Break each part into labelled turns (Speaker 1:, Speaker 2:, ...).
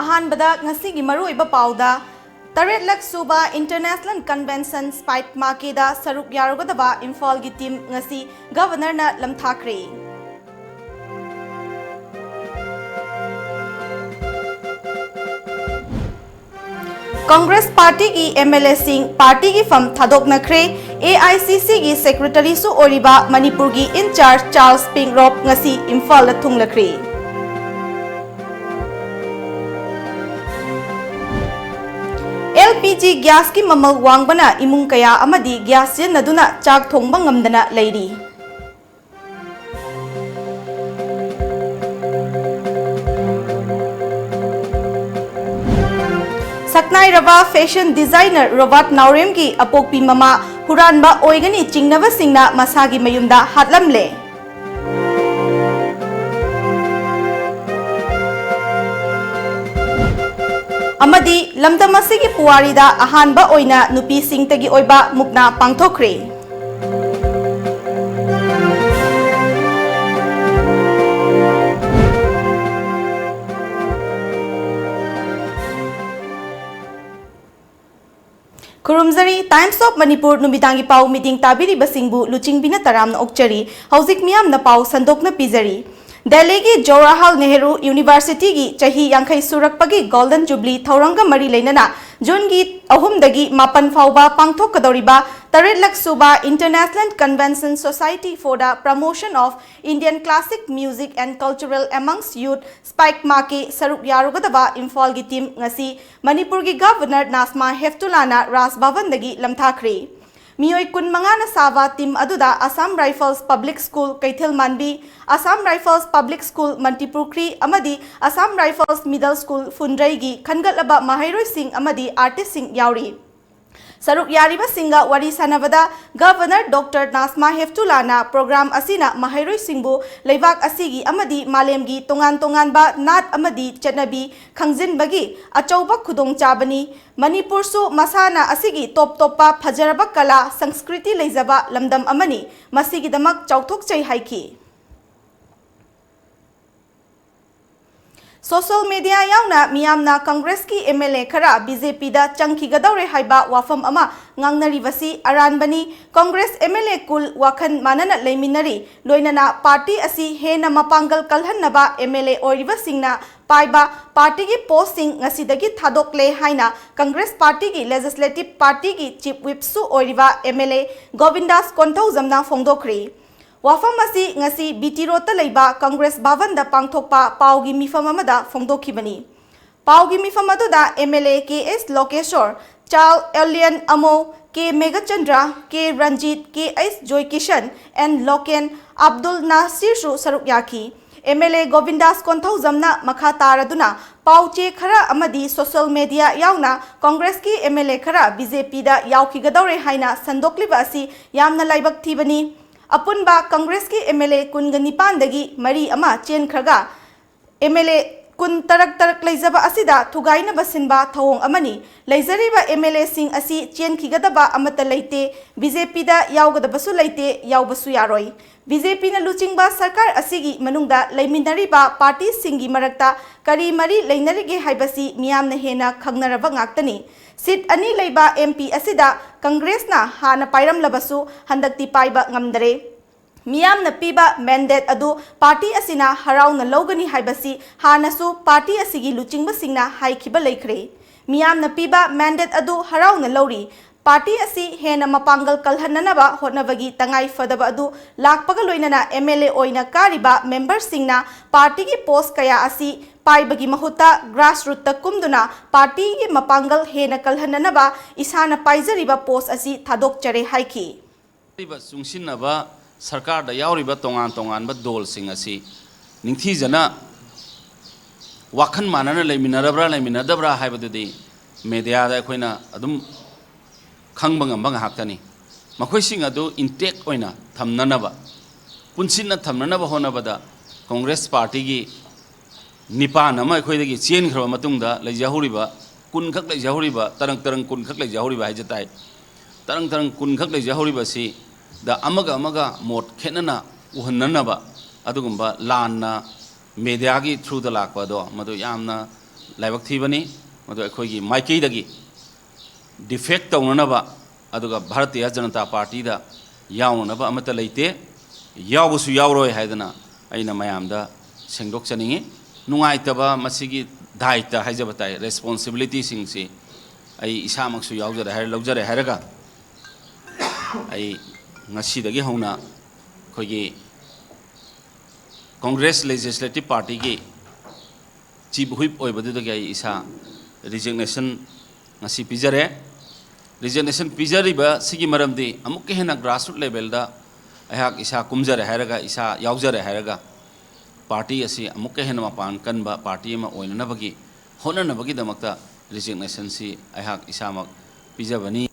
Speaker 1: अहानबदा ngasi gi maru iba pauda Taret lak suba International Convention Spike Makeda Saruk Yarugadaba Imphal gi team ngasi Governor na lamthakre Congress Party ki MLA Singh Party ki fam thadok nakre AICC ki Secretary su oriba Manipur ki in charge Charles Pingrop ngasi Imphal la thung lakre LPG gas ki mamal wangbana imung kaya amadi gas yen naduna chak thongba ngamdana leiri Saknai Rava fashion designer Rovat Naurem ki apokpi mama huranba oigani chingnava singna masagi mayumda hatlamle Amadi lamdamasigi puwarida ahanba oina nupi singtagi oiba mukna pangthokre Kurumzari Times of Manipur numidangi pau meeting tabiri basingbu luchingbina taramna okchari hauzik miyam na pau sandokna pizari Delhi ki Jawaharlal Nehru University ki chahi yankhai surakpagi Golden Jubilee Thauranga mari leinana June gi ahumdagi mapan fauba pangthok kadoriba Taret lak suba International Convention Society for the Promotion of Indian Classic Music and Cultural amongst Youth Spike Maki Saruk Yarugadaba Imphal gi team ngasi Manipur gi Governor Nasma Heftulana Ras Bhavan dagi lamthakre Miyoi kun mangana sava team aduda Assam Rifles Public School Kaithil Manbi, Assam Rifles Public School Mantipurkri amadi Assam Rifles Middle School Fundraigi khangatlaba mahairoi sing amadi artist sing yauri Saruk yariba singa wari sanavada Governor Dr. Nasma Heftulana program asina mahairoi singbu leibak asigi amadi malemgi tongan ba nat amadi chetnabi khangjinbagi achauba khudong chabani Manipur su masana asigi top topa phajaraba kala sanskriti leijaba lamdam amani masigi damak chauthok chai haiki Social media yauna miyamna Congress ki MLA khara BJP da changki gadaure haiba wafam ama ngangnari basi aranbani Congress MLA kul wakhan manana leiminari loinana party asi hena mapangal kalhannaba MLA oiriba singna paiba party ki posting ngasidagi thadokle haina Congress party ki legislative party ki chief whip su oiriba MLA Govindas Konthojamna phongdokri Wafam asi ngasi BT Road ta leiba Congress Bhavan da pangthokpa paugi mifam amada phongdokhibani paugi mifam aduda MLA KS Lokeshwar Chal Alien Amo K Megachandra K Ranjit KS Joy Kishan and Loken Abdul Nasir su saruk yaki MLA Govindas Konthojamna makha taraduna pauche khara amadi social media yauna Congress ki MLA khara BJP da yaukhigadore haina sandokliba asi yamna laibak thibani Apunba Congress ki MLA kun ganipan dagi mari ama chen khraga MLA kun tarak leizaba asida thugaina basinba thawong amani leizariba MLA sing asi chen khigadaba amata leite BJP da yaugadaba su leite yaubasu yaroi BJP na luchingba sarkar asigi manungda leiminariba party singi marakta kari mari leinarige haibasi miyamna hena khangnaraba ngaktani Sit ani leiba MP asida Congress na hana pairam labasu handakti paiba ngamdare Miyam na piba mandate adu party asina haraw na logani haibasi hanasu party asigi luchingba singna haikhiba leikre Miyam na piba mandate adu haraw na lori party asi hena mapangal kalhananaba hotnabagi tangai fadaba adu lakpaga loinana MLA oina kariba member singna party ki post kaya asi paibagi mahuta grassroots ta kumduna party ki mapangal hena kalhananaba isana paijariba post asi thadok chare haiki
Speaker 2: riba sungsinaba sarkar da yauriba tongan ba dol sing asi ningthi jana wakhan manana leiminadabra haibadudi media da khoina adum khangbang ambang haktani makhoi sing adu intact oina thamnanaba punsinna thamnanaba honabada Congress party gi Nipan ama khoidagi chen khra matungda leijahuriba kun khak leijahuriba tarang kun khak leijahuriba hajatai tarang kun khak leijahuriba si da amaga mot khenana uhannanaba adugumba lanna media gi through the lakpa do madu yamna लाइबक थीबनी मदो अखोगी माइकेदगी defect तौननबा अदुगा Bharatiya Janata party दा यावनबा अमत लेते यावसु यावरोय हायदना अइना मयामदा सेंगदोकचनिंगी नुंगाइतबा मसिगी दायित्व हाइजबताय रेस्पॉन्सिबिलिटी सिंगसी आई इसामकसु यावजरे हाय लौजरे हायरगा आई ngasi हौना खोगी कांग्रेस लेजिस्लेटिव पार्टी की चीफ व्हिप ओइबदुदगी आई इसा रिजिग्नेशन ngasi पिजरे रिजिग्नेशन पिजरिबा सिगी मरमदी अमुक हेना ग्रासरूट लेवल दा अहाक इसा कुमजरे हायरगा इसा यावजरे हायरगा पार्टी असी अमुक हेना मपान कनबा पार्टी अमा ओइननबगी होननबगी दमकता रिजिग्नेशन सी अहाक इसामक पिजबनी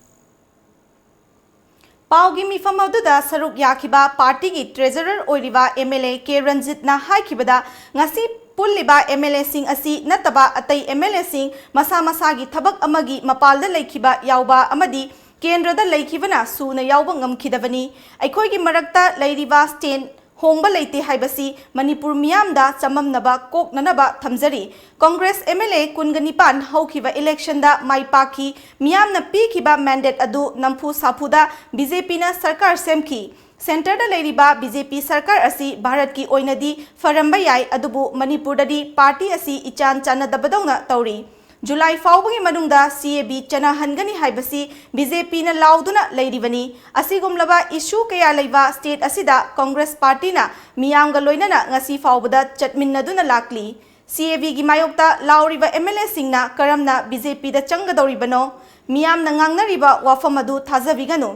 Speaker 1: पाउगी मिफम अदुदा सरुक याखिबा पार्टी की ट्रेजरर ओइरिबा एमएलए के रंजित ना हाइखिबदा ngasi पुल्लिबा एमएलए सिंग असि नतबा अतै एमएलए सिंग मसा मसागी थबक अमगी मपालदा लैखिबा यावबा अमदी केंद्रदा लैखिबना सुना यावबा ngamkhidabani अखोइगी मरक्ता लैरिबा स्टेन होंबा लेते हाइबसी मणिपुर मियामदा चममनबा कोकननबा थमजरी कांग्रेस एमएलए कुनगनिपान हौखिबा इलेक्शन दा माइपाखी मियामना पीखिबा मैंडेट अदु नंफु साफुदा बीजेपी ना सरकार सेमखी सेंटर दा लेरिबा बीजेपी सरकार असी भारत की ओइनदी फरंबा याय अदुबु मणिपुर ददी पार्टी असी इचान चानदबदौना तौरी जुलाई फाउबगी मनुंगदा सीएबी चनाहनगनी हाइबसी बीजेपी ना लाउदुना लेरिबनी असिगुमलबा इशू कया लेबा स्टेट असिदा कांग्रेस पार्टी ना मियामगा लोइनना ngasi फाउबदा चटमिन्नदुना लाकली सीएबी की मायोक्ता लाउरिबा एमएलए सिंगना करमना बीजेपी दा चंगदौरिबनो मियामना ngangnariba wafam adu थाजबिगनु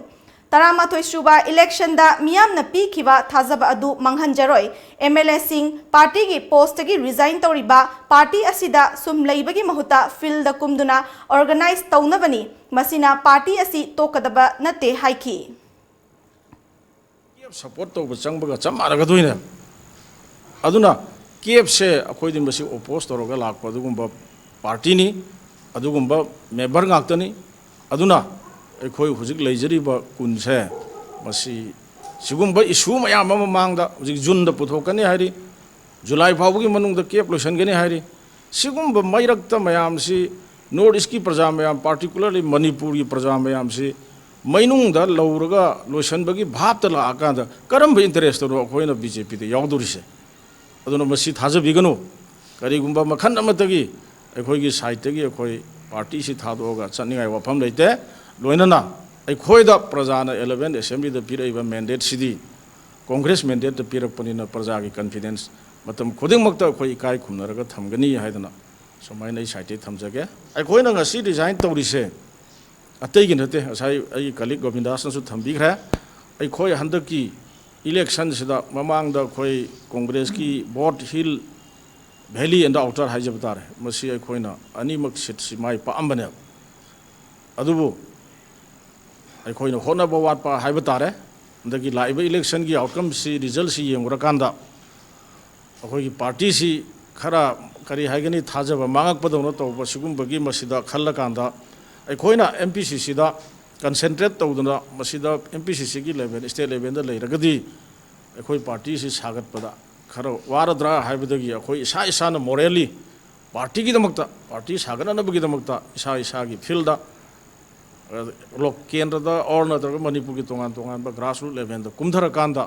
Speaker 1: तरामाथोय सुबा इलेक्शन दा मियामना पीखिबा थाजबा अदु मंगहनजरोय एमएलए सिंग पार्टी की पोस्ट की रिजाइन तौरिबा पार्टी असिदा सुम लैबगी महुता फील्ड कुमदुना ऑर्गेनाइज तौनबनी मसिना पार्टी असी तोकदबा नते हाइखी
Speaker 3: सपोर्ट तौब चंगबगा चमारगदुइने अदुना केफ से अखोइदिन बसी ओपोज तौरगा लाकपा अदुगुंबा पार्टी नि अदुगुंबा मेंबर गाक्तनी अदुना अखोइ हुजिक लेजरिबा कुनसे मसी सिगुंबा इशू मयाम ममांगदा हुजिक जुन द पुथोकनी हारि जुलाई फाउबगी मनुंगदा केप लोसनगनी हारि सिगुंबा मैरक्ता मयाम सी नॉर्थ ईस्ट की प्रजा मयाम पार्टिकुलरली मणिपुर की प्रजा मयाम सी मैनुंगदा लौरगा लोसनबगी भाबता लाकांदा करम इंटरेस्ट रो अखोइना बीजेपी दे यावदुरिसे अदुना मसी थाजबिगनो करिगुंबा मखन अमतगी अखोइगी साइडतगी अखोइ पार्टी सी थादोगा चनिगाय वफम लेते लोइनना अखोइदा प्रजाना 11 असेंबली द पिरइबा मैंडेट सिदी कांग्रेस मैंडेट द पिरकपनिना प्रजा की कॉन्फिडेंस मतम खुदिंगमक्ता अखोइ इकाय खुमनरगा थमगनी हाइदना समाइना इ साइडे थमजगे अखोइना ngasi डिजाइन तौरिसे अतैगी नते असai ai कलिक गोविंदासनसु थंबिखरे अखोइ हंदकी इलेक्शन सिदा ममांगदा अखोइ कांग्रेस की vote hill valley and outer हाइजबतारे मसी अखोइना अनिमक सीट सिमाइ पाअंबने अदुबु अखोइना होनबा वाटपा हाइबतारे दगी लाइब इलेक्शन की आउटकम सी रिजल्ट सी येंगरकांदा अखोइ पार्टी सी खरा करी हाइगनी थाजबा मांगकपदौनो तौबा सिगुंबगी मसिदा खल्लकांदा अखोइना एमपीसीसी दा कंसेंट्रेट तौदना मसिदा एमपीसीसी की लेवल स्टेट लेवल दा लेरगदी अखोइ पार्टी सी सागतपदा खरा वारद्रा हाइबदगी अखोइ इसा इसाना मोरली पार्टी की दमकता पार्टी सागननबगी दमकता इसा इसा की फील्ड लोक केंद्र दा और नत्रग मणिपुर की तोंगान तोंगान बा ग्रासरूट लेवल दा कुमधरकांदा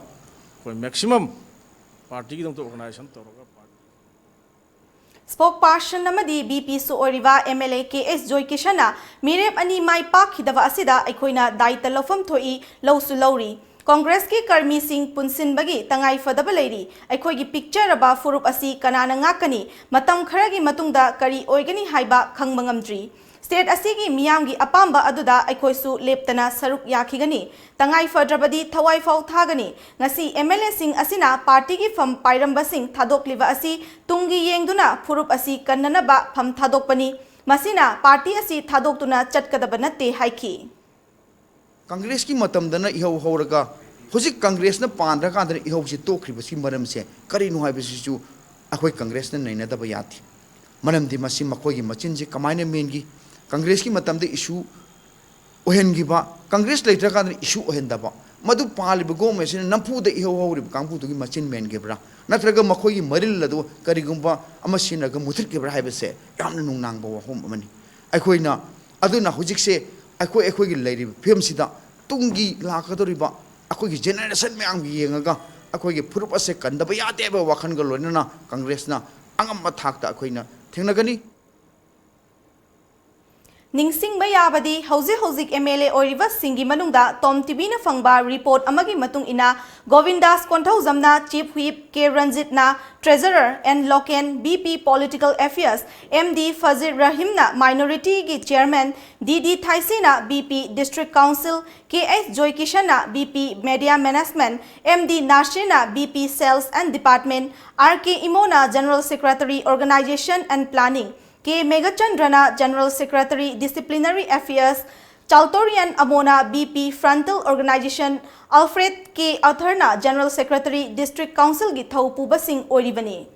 Speaker 3: कोई मैक्सिमम पार्टी की दमकता ऑर्गेनाइजेशन तौरगा
Speaker 1: स्पोक पर्सन नमदी बीपी सु ओरिवा एमएलए के एस जॉय किशना मिरेप अनि माइ पाखिदबा असिदा अखोइना दायित्व लौफम थोई लौसु लौरी कांग्रेस की कर्मी सिंह पुनसिनबगी तंगाई फदबा लेरी अखोइगी पिक्चर अबा फुरुप असि कनाना ngakani matam खरगी मतुंगदा करी ओइगनी हाइबा खंगबा ngamdri स्टेट असिगी मियामगी अपाम्बा अदुदा अखोइसु लेप्तना सरुक याखिगनी तंगाई फद्रबदी थवाई फाउ थागनी ngasi एमएलए सिंह असिना पार्टी की फम पाइरंबा सिंह थादोकलिबा असि तुंगी येंगदुना फुरुप असि कन्ननबा फम थादोकपनी मसिना पार्टी असि थादोकतुना चटकदबा नते हाइखी
Speaker 4: कांग्रेस की मतमदना इहौ हौरगा हुजिक कांग्रेस न पांद्रा कांद्रा इहौ से तोखरिबसी मरमसे करिनु हाइबसिसु अखोइ कांग्रेस न नैनदबा याथि मरमदि मसि मखोइगी मचिनजे कमाइना मेनगी कांग्रेस की मतमदे issue ओहेनगिबा Congress letter Kandra issue ओहेनदबा मधु पालिब गवर्नमेंट नंफूद इहौहौरिब कांगपुदुगी मचिन मेनगेब्रा नत्रगा मखोगी मरिल अदु करिगुंबा अमसिनगा मुथुरकेब्रा हाइबसे यामना नुंगनांगबा वहम अमनि अखोइना अदुना हुजिकसे अखोइगी लैरिब फिल्मसिदा तुंगी लाकदोरिबा अखोइगी जेनरेशन मयांगी येंगागा अखोइगी फुरुप असे Kadamba यादेबा वाखनगा लोइनना कांग्रेसना अंगम्मा थाकता अखोइना थेंगनगनी
Speaker 1: ningsingba yabadi hauzik MLA oiriba singi manungda Tom TV na fangba report amagi matung ina Govindas Konthauzamna Chief Whip K Ranjit na Treasurer and Loken BP Political Affairs MD Fazir Rahim na Minority gi Chairman DD Thaisi na BP District Council KS Joy Kishan na BP Media Management MD Nasir na BP Sales and Department RK Imona General Secretary Organization and Planning K. Megachandrana, General Secretary, Disciplinary Affairs, Chaltorian Amona, BP, Frontal Organization, Alfred K. Atharna, General Secretary, District Council, Githau Pubasing Oribani.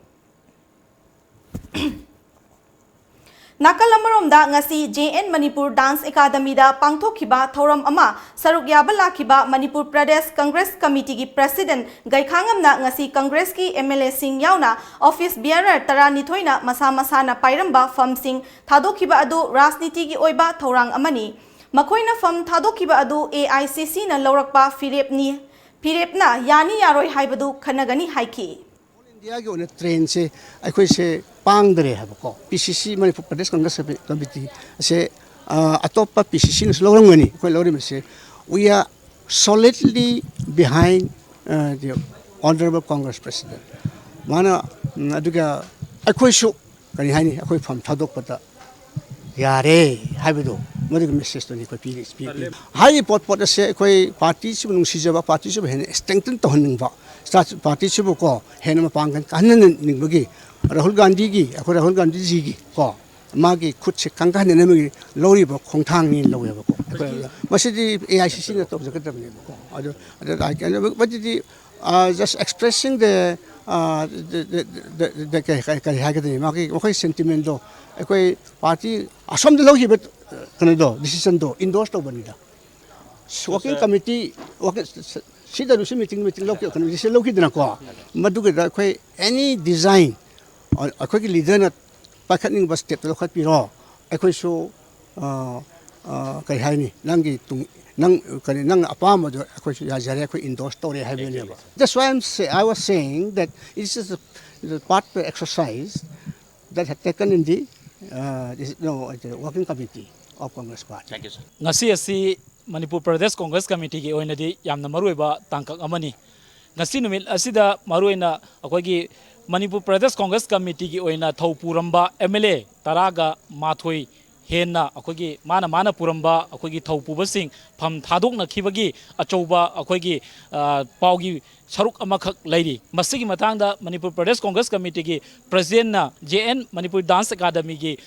Speaker 1: Nakalamaromda ngasi JN Manipur Dance Academy da pangthokhiba thoram ama saruk yaba lakhiba Manipur Pradesh Congress Committee gi President Gaikhangamna ngasi Congress ki MLA sing yauna office bearer taranithoi na masa masa na pairamba fam sing thadokhiba adu rajniti gi oiba thorang amani makhoina fam thadokhiba adu AICC na lawrakpa firepna yani yaroi haibadu khanagani haiki
Speaker 5: India के उन्हें train से अखोई से पांग दरे है बको PCC Manipur प्रदेश Congress committee से अतोपा PCC ने लोरंगनी कोई लोरी में से we are solidly behind the honorable Congress President माना अदुगा अखोई शो कहीं है नहीं अखोई फम थादोक पता यारे हाई बदो मधुग मैसेज तो नहीं कोई पीली हाई पोट से कोई पार्टी से नुंसी जब पार्टी से है स्ट्रेंथन तो हनिंग पार्टी से को है ना पांगन कहने निंबगी राहुल गांधी की अखोई राहुल गांधी जी की को मागी खुद से कंगा ने नमगी लोरी बो खोंगथांग नि लोवे बको मसिदी AICC ने तो जगत बने बको other I can but the just expressing the kai ha ga मागी कोई सेंटिमेंट दो कोई पार्टी असम दे लोगी बट कने दो डिसीजन दो इंडोर्स तो बनीदा वर्किंग कमिटी सीधा दूसरी मीटिंग लोग कन्विंस लोग की को मधुगदा कोई एनी डिजाइन और अखोई की लीडर ना पाखनिंग बस स्टेप लोग पिरो अखोई सो कई है नहीं नंगी तुम नंग कने नंग अपाम जो अखोई सो याजरे अखोई इंडोर्स तो रे है बेने बा that's why I was saying that this is the part of exercise that had taken in the the working committee of Congress Party.
Speaker 6: Thank you, sir. Ngasi asi Manipur Pradesh Congress Committee ki oinadi yamna maruiba tangkak amani. Ngasi numit asida maruina akoigi Manipur Pradesh Congress Committee ki oina thau puramba MLA taraga mathoi henna akoigi mana puramba akoigi thau pubasing pham thadok na khibagi achouba akoigi paugi saruk amakhak lairi masigi matangda Manipur Pradesh Congress Committee ki President na JN Manipur Dance Academy ki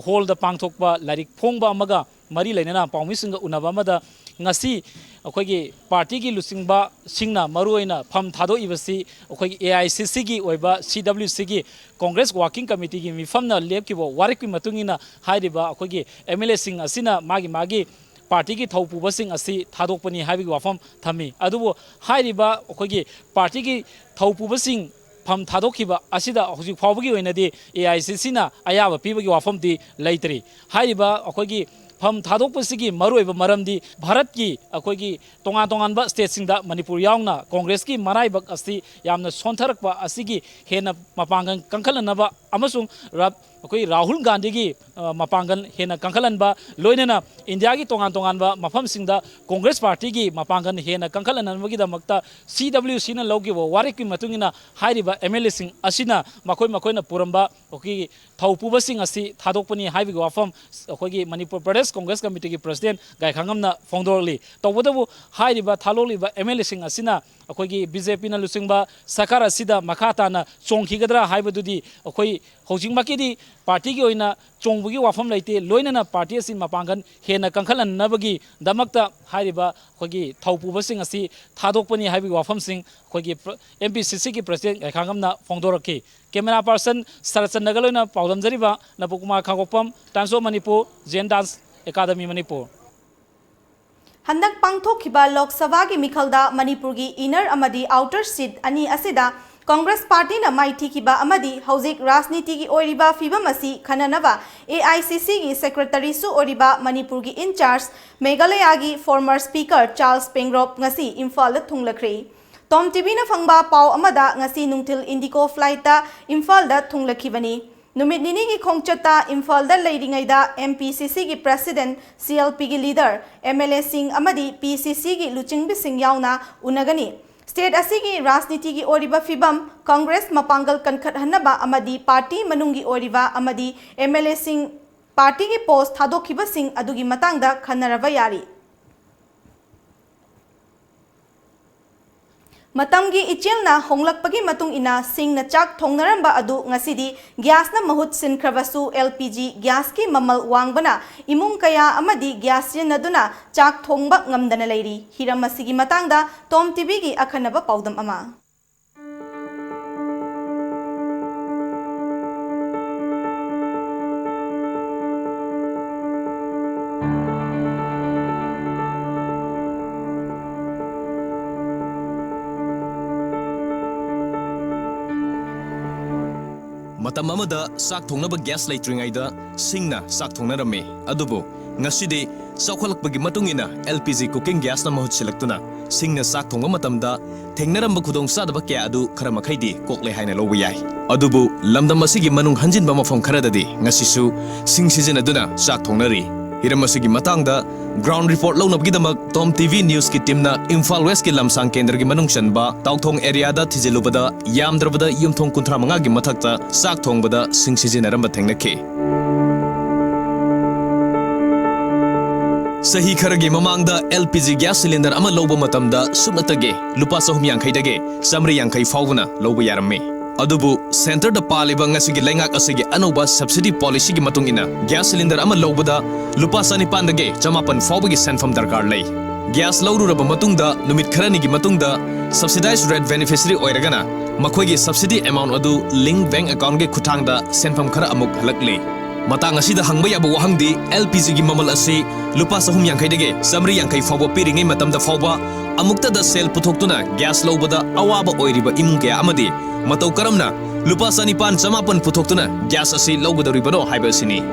Speaker 6: hall da pangthokba larik phongba amaga mari lainana pawmisinga unaba amada ngasi akoigi party ki luchingba singna maruina pham thado ibasi akoigi AICC ki oiba CWC ki Congress Working Committee ki mifamna lep ki bo warik ki matungina hairiba akoigi MLA sing asina magi party ki thau pubasing asi thadokpani haibi wafam thami adubo hairiba akoigi party ki thau pubasing pham thadokhiba asida hojik phawbagi oinadi AICC na ayaba pibagi wafam di leitri hairiba akoigi pham thadokpasigi maruiba maramdi bharat ki akoigi tongan ba state singda Manipur yaungna Congress ki maraibak asi yamna sontharakpa asigi hena mapangan kangkhalanaba amasung अकोई Rahul Gandhi की मपांगन हेना कंखलनबा लोइनना India की तोंगान मफम सिंगदा Congress party की मपांगन हेना कंखलनबगी दमक्ता CWC न लौकी वो वारिक की मतुंगिना हाइरिबा MLA सिंग असिना मखोइना पुरंबा ओकी थौपुबा सिंग असि थादोकपनी हाइबी वाफम अखोगी मणिपुर प्रदेश कांग्रेस कमिटी की प्रेसिडेंट गायखांगमना फोंदोरली तौबदबु हाइरिबा थालोलिबा MLA सिंग असिना अखोगी BJP न लुसिंगबा सरकार असिदा मखाताना चोंखिगदरा हाइबदुदी अखोई हौजिंगमकीदी पार्टी की ओइना चोंबगी वाफम लेते लोइनना पार्टी असि मपांगन हेना कंखलनबगी दमक्ता हाइरिबा अखोगी थौपुबसिंग असि थादोकपनी हाइबी वाफम सिंग अखोगी MPCC की प्रेसिडेंट गायखांगमना फोंदोरकी कैमरा पर्सन सरचन नगलोइना पाउदमजरिबा नपुकुमार खागोपम टाइम्स ऑफ मणिपुर जेन dance academy Manipur
Speaker 1: Handak pangthokhiba Lok Sabha gi mikhalda Manipur gi inner amadi outer seat ani asida Congress Party na maiti kiba amadi Hauzik Rajniti gi oiriba fibamasi khananaba AICC gi secretary su oriba Manipur gi in charge Meghalaya gi former speaker Charles Pengrop ngasi Imphal da thunglakri Tom TV na phangba pau amada ngasi nungtil Indigo flight ta Imphal da thunglakibani Numit nini gi khongchata Imphal da leiringaida MPCC gi president CLP gi leader MLA Singh amadi PCC gi LUCHINGBI Singh yauna unagani State asigi Rajniti gi oriba fibam Congress mapangal kankhat hanaba amadi party manungi oriba amadi MLA Singh party gi post thadokhiba sing adugi matangda khanaraba yari Matamgi ichilna honglakpagi matung ina sing na chak thongnaramba adu ngasidi gas na mahut sinkravasu LPG gas ki mamal wangbana imung kaya amadi gas naduna chak thongba ngamdana leiri hiram masigi matangda Tom TV gi akhanaba paudam ama
Speaker 7: Matam amada sak thongnaba gas leitringaida singna sak thongnarame adubu ngasidi saukhalakpagi matungina LPG cooking gas na mahut silaktuna singna sak thongba matamda thengnaramba khudong sadaba kya adu khara makhaidi kokle haina lobu yai adubu lamdam asigi manung hanjinba mafam kharadadi ngasisu sing season aduna sak thongnari hiram asigi matangda ground report launabgidamak Tom TV news ki team na Imphal West ki lamsang kendra gi manung chanba tauthong area da thijilubada yamdrabada yumthong kunthra manga gi mathakta sak thongbada sing sizinaramba thengnakhe Sahi kharagi mamangda LPG gas cylinder ama loba matamda subnatage lupa 350 dage samri 50 fauna loba yaramme adubu center da paliba ngasigi lengak asigi anoba subsidy policy gi matungina gas cylinder ama lobada lupa 95 dage chamapan fawbagi senfam darkar lei gas laururaba matungda numit kharani gi matungda subsidized rate beneficiary oiragana makhoi gi subsidy amount adu link bank account ge khutangda senfam khara amuk halakle matang asida hangba yaba wahangdi LPG gi mamal asi lupa 350 dage samri 50 fawba piringai matamda fawba amukta da sel puthoktuna gas lobada awaba oiriba imung kya amadi matau karamna lupa 95 puthokhtuna gas asi lobadoribano haiba sini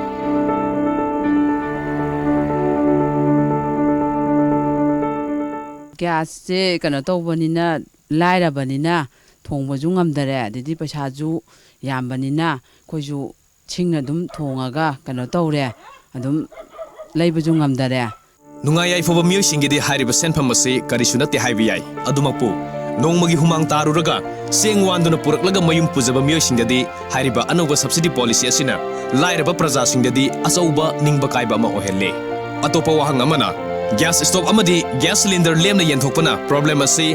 Speaker 8: gas se kana tawbanina lairabanina thongbaju ngamdare adidi paisaju yambanina khoju chingna dum thongaga kana tawre adum leibaju ngamdare
Speaker 7: nungayai foba miyo singidi hariba senfam asi karisunate haibiyai adumakpu nongmagi humang taruraga sengwanduna puraklaga mayum pujaba miyo singdadi hariba anoba subsidy policy asina lairaba praja singdadi asauba ningba kaiba ama ohelle atopa wahang amana gas stove amadi gas cylinder lemna yenthokpana problem asi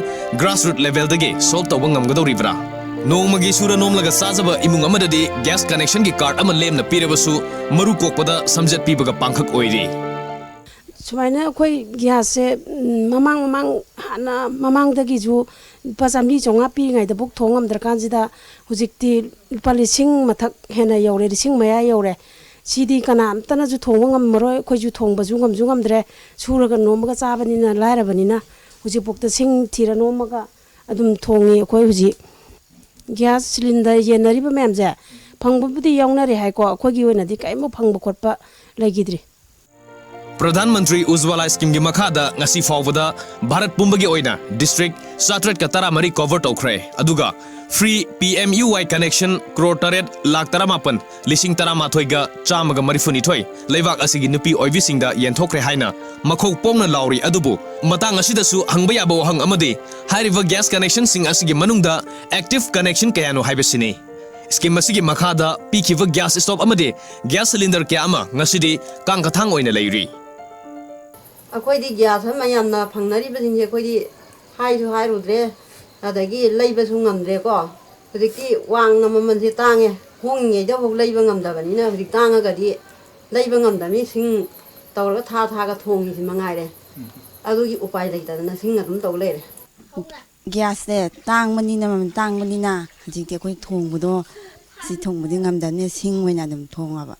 Speaker 7: grassroots level dagi solve tawba ngamgadoribra nongmagi sura nomlaga sajaba imung amadadi gas connection gi card ama lemna pirabasu maru kokpada samjat pibaga pangkhak oiri
Speaker 9: sumaina koi gas se mamang hana mamang dagi ju pasami chonga pi ngai da buk thongam darkan jida hujikti palising mathak hena yore rising maya yore sidi kana amtana ju thongam maroi koi ju thongba ju ngam dre suraga nomga chabani na laira bani na hujik bukta sing thira nomaga adum thongi koi huji gas cylinder yenari ba memje phangbu budi yawnari hai ko koi gi wena di kaimo phangba khotpa legidri
Speaker 7: Pradhan Mantri Ujjwala scheme gi makhada ngasi fawbada Bharat pumbagi oina district satret ka taramari cover tokre aduga free PMUY connection crore taret lakh taramapan lising taramathoi ga chamaga marifuni thoi leibak asigi nupi oivi singda yenthokre haina makhok pomna lauri adubu matang asida su hangba yaba wahang amadi hairiva gas connection sing asigi manungda active connection kayano haibesini scheme asigi makhada pikiva gas stove amadi gas cylinder kya ama ngasidi kangkathang oina leiri
Speaker 10: अकोई gas मैं फंगनरी अकोई हाईरुद्रे अदगी लेबसु ngमद्रे को हजिकी वांगना ममनसे तांगे होंगेदबो लेब ngमदबनिना हजिक तांगगदी लेब ngमदमी सिंग तौरगा थागा थोंगिसि मंगाइरे अदुगी उपाय लेतदना सिंग अदुम तौ लेरे
Speaker 11: gas से तांगबनिना हजिकते अकोई थोंबदो सि थोंबदि ngमदने सिंग ओइना अदुम थोंगाबा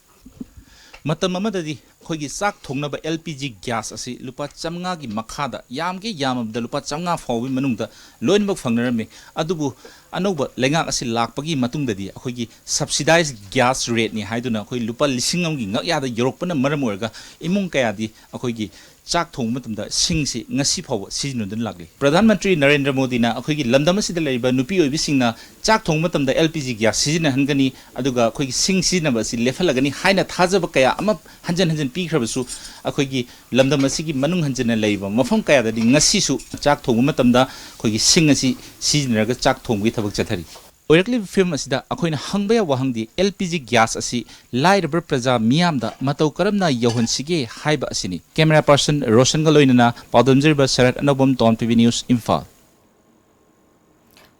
Speaker 12: मतम अमददी ꯑꯩꯈꯣꯏꯒꯤ ꯆꯥꯛ ꯊꯣꯡꯅꯕ LPG ꯒ꯭ꯌꯥꯁ ꯑꯁꯤ ꯂꯨꯄꯥ 500ꯒꯤ ꯃꯈꯥꯗ ꯌꯥꯝꯃꯕꯗ ꯂꯨꯄꯥ 500 ꯐꯥꯎꯕꯒꯤ ꯃꯅꯨꯡꯗ ꯂꯣꯏꯅꯃꯛ ꯐꯪꯅꯔꯝꯃꯤ ꯑꯗꯨꯕꯨ ꯑꯅꯧꯕ ꯂꯩꯉꯥꯛ ꯑꯁꯤ ꯂꯥꯛꯄꯒꯤ ꯃꯇꯨꯡꯗꯗꯤ ꯑꯩꯈꯣꯏꯒꯤ ꯁꯕꯁꯤꯗꯥꯏꯖ ꯒ꯭ꯌꯥꯁ ꯔꯦꯠꯅꯤ ꯍꯥꯏꯗꯨꯅ ꯑꯩꯈꯣꯏ ꯂꯨꯄꯥ 1,000ꯒꯤ ꯉꯛꯌꯥꯗ ꯌꯧꯔꯛꯄꯅ ꯃꯔꯝ ꯑꯣꯏꯔꯒ ꯏꯃꯨꯡ ꯀꯌꯥꯗꯤ ꯑꯩꯈꯣꯏꯒꯤ ꯆꯥꯛ ꯊꯣꯡꯕ ꯃꯇꯝꯗ ꯁꯤꯡꯁꯤ ꯉꯁꯤ ꯐꯥꯎꯕ ꯁꯤꯖꯤꯟꯅꯗꯨꯅ ꯂꯥꯛꯂꯤ ꯄ꯭ꯔꯙꯥꯟ ꯃꯟꯇ꯭ꯔꯤ ꯅꯔꯦꯟꯗ꯭ꯔ ꯃꯣꯗꯤꯅ ꯑꯩꯈꯣꯏꯒꯤ ꯂꯝꯗꯝ ꯑꯁꯤꯗ ꯂꯩꯔꯤꯕ ꯅꯨꯄꯤ ꯑꯣꯏꯕꯤꯁꯤꯡꯅ ꯆꯥꯛ ꯊꯣꯡꯕ ꯃꯇꯝꯗ LPG ꯒ꯭ꯌꯥꯁ ꯁꯤꯖꯤꯟꯅꯍꯟꯒꯅꯤ ꯑꯗꯨꯒ ꯑꯩꯈꯣꯏꯒꯤ ꯁꯤꯡ ꯁꯤꯖꯤꯟꯅꯕ ꯑꯁꯤ ꯂꯦꯞꯍꯜꯂꯒꯅꯤ ꯍꯥꯏꯅ ꯊꯥꯖꯕ ꯀꯌꯥ ꯑꯃ ꯍꯟꯖꯟ ꯄꯤꯈ꯭ꯔꯕꯁꯨ ꯑꯩꯈꯣꯏꯒꯤ ꯂꯝꯗꯝ ꯑꯁꯤꯒꯤ ꯃꯅꯨꯡ ꯍꯟꯖꯟꯅ ꯂꯩꯕ ꯃꯐꯝ ꯀꯌꯥꯗꯗꯤ ꯉꯁꯤꯁꯨ ꯆꯥꯛ ꯊꯣꯡꯕ ꯃꯇꯝꯗ ꯑꯩꯈꯣꯏꯒꯤ ꯁꯤꯡ ꯑꯁꯤ ꯁꯤꯖꯤꯟꯅꯔꯒ ꯆꯥꯛ ꯊꯣꯡꯕꯒꯤ ꯊꯕꯛ ꯆꯠꯊꯔꯤ ꯑꯣꯏꯔꯛꯂꯤꯕ ꯐꯤल्म ꯑꯁꯤꯗ ꯑꯩꯈꯣꯏꯅ ꯍꯪꯕ ꯌꯥꯕ ꯋꯥꯍꯪꯗꯤ LPG ꯒ꯭ꯌꯥꯁ ꯑꯁꯤ ꯂꯥꯏꯔꯕ ꯄ꯭ꯔꯖꯥ ꯃꯤꯌꯥꯝꯗ ꯃꯇꯧ ꯀꯔꯝꯅ ꯌꯧꯍꯟꯁꯤꯒꯦ ꯍꯥꯏꯕ ꯑꯁꯤꯅꯤ ꯀꯦꯃꯦꯔꯥ ꯄꯔꯁꯟ ꯔꯣशनꯒ ꯂꯣꯏꯅꯅ ꯄꯥꯎꯗꯝꯖꯔꯤꯕ ꯁꯔꯠ ꯑꯅꯧꯕꯝ ꯇꯣꯝ TV news Imphal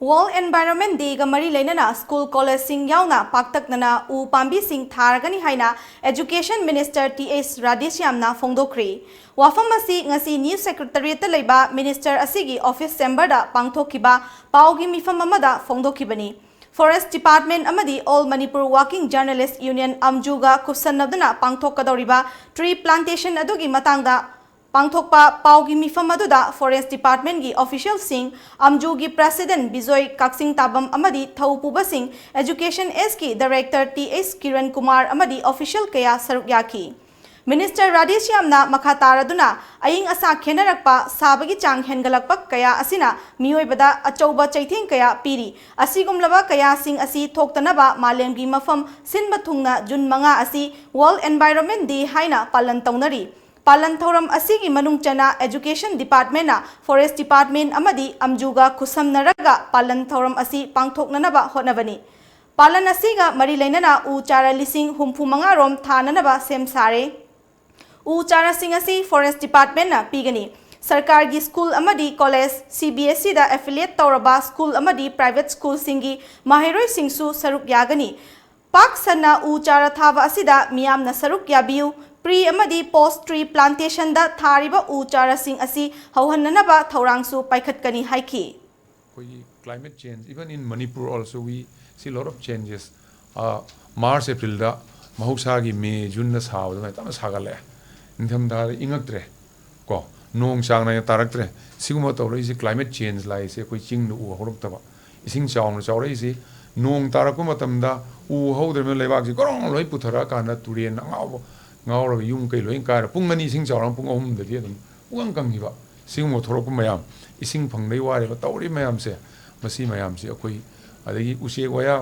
Speaker 1: World Environment Day ga mari leinana school college sing yauna paktaknana u pambi sing tharagani haina Education Minister T.S. Radhishyamna phongdokri wafam asi ngasi New Secretariat ta leiba Minister asigi office chamber da pangthokiba paugi mifam amada phongdokibani Forest Department amadi All Manipur Working Journalist Union amjuga kusannaduna pangthokadoriba tree plantation adugi matangda Pangthokpa paugi mifam aduda Forest Department gi official sing amjugi President Bijoy Kaksing Tabam amadi Thaupuba Singh Education S ki Director T.S. Kiran Kumar amadi official kaya saruk yaki Minister Radhishyamna makataraduna aying asa khenarakpa sabagi chang hengalakpa kaya asina miyoibada achouba chaithing kaya piri asigumlaba kaya sing asi thoktanaba malemgi mafam sinba thungna June 5 asi World Environment Day haina palan taunari Palan thoram asigi manung chana Education Department na Forest Department amadi amjuga kusam naraga palan thoram asi pangthoknanaba hotnabani Palan asiga mari leinana u chara lising humpu manga rom thananaba sem sare u chara sing asi Forest Department na pigani Sarkar gi school amadi college CBSE da affiliate tawraba school amadi private school singi mahiroi singsu saruk yagani Pak sanna u chara thaba asida miyamna saruk yabiu Pre amadi post tree plantation da thariba u chara sing asi hauhannanaba thaurangsu paikhatkani haiki
Speaker 13: Climate change even in Manipur also we see a lot of changes March April da mahusagi May June na saw da tama sagale intham da ingaktre ko nong chang na taraktre siguma to isi climate change lai se koi ching nu horok taba ising chawng chawre isi nong taraku matam da u hodre me lebak ji korong loi puthara kana turien ngaw yung kay loing kara pung mani sing chawrang pung om da dum pung kang hiba sing mo thorok mayam ising phang nei ware ba tawri mayam se masi mayam se akoi adagi usie waya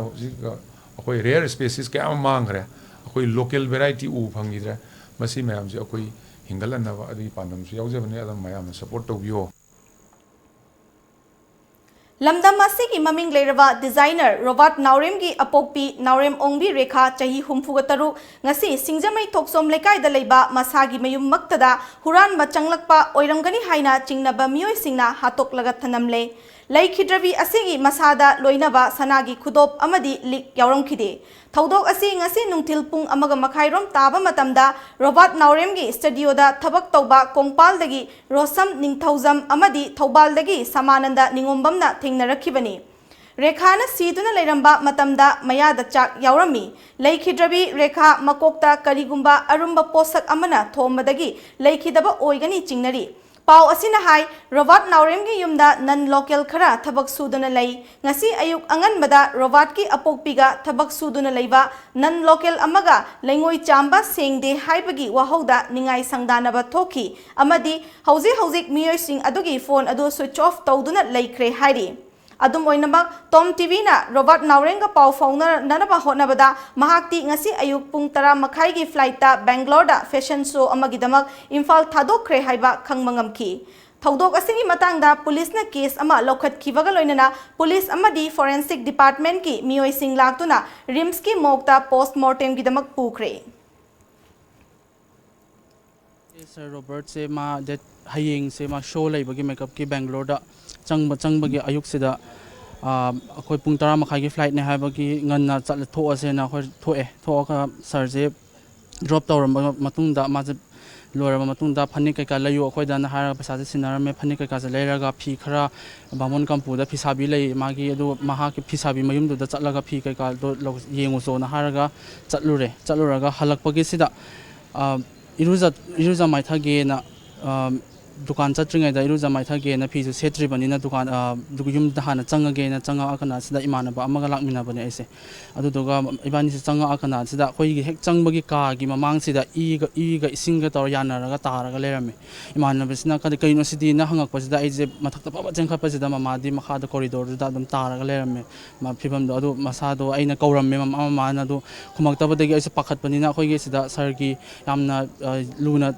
Speaker 13: akoi rare species ka am mangre akoi local variety u phangi dra masi mayam se akoi hingalan na ba adagi pandam su yaujabani adam mayam support to bio
Speaker 1: Lamdam asigi maming leiraba designer Robert Naurem gi apokpi Naurem ongbi rekha chahi humfugataru ngasi singjamai thoksom lekai da leiba masagi mayum maktada huran ba changlakpa oiramgani haina chingnaba miyoi singna hatok lagat thanamle Laikhidrabi asigi masada loinaba sanagi khudop amadi lik yauramkhide Thaudok asi ngasi nungthil pung amaga makhairom taba matamda Robert Naurem gi studio da thabak tawba kongpal dagi Rosam Ningthaujam amadi Thobal dagi Samananda Ningombamna thengnarakhibani Rekhana siduna leiramba matamda mayada chak yaurami Laikhidrabi rekha makokta karigumba arumba posak amana thombadagi laikhidaba oigani chingnari Pau asina hai Robert Naurem gi yumda nan local khara thabak suduna lei ngasi ayuk angan bada Robert ki apokpiga thabak suduna leiba nan local amaga lengoi chamba sengde haibagi wahauda ningai sangdana ba thoki amadi hauzik miyoi sing adugi phone adu switch off tawduna laikre hairi Adum oinamak Tom TV na Robert Naurem ga pau fauna nanaba hotnabada mahakti ngasi ayuk pung 10:30 gi flight ta Bangalore da fashion show amagidamak Imphal thadokre haiba khangmangamki Thaudok asigi matangda police na case ama lokhat khibaga loinana police amadi forensic department ki miyoi sing laktuna rims ki mokta postmortem gidamak pukre
Speaker 14: Sir Robert se ma that haying se ma show laibagi makeup ki Bangalore da changbagi ayuk sida akoi pung 10:30 gi flight ne habagi nganna chat tho ase na khoi thoka sir je drop tawram matungda ma je lorama matungda phani kai ka layu akhoi da na hara pasa je sinarame phani kai ka je leiraga phi khara bamon kampu da phisabi lei magi adu maha ki phisabi mayum du da chatlaga phi kai ka do yengu so na haraga chatluraga halakpagi sida iruza maithage na dukan chatringai iruza maithage na phi setri bani na dukan yum dahana changage na changa akana sida imanaba amaga lakmina bani aise adu doga ibani se changa akana sida khoi gi hek changbagi ka gi mamang sida iga isinga tor yanaraga taraga lerame imanaba sina ka kaino sidi na hangak pasida aije mathakta paba chengkha pasida mamadi makha da corridor da dum taraga lerame ma phibam do adu masa do aina kauramme mama na do khumakta badagi aise pakhat bani na khoi gi sida sar gi yamna luna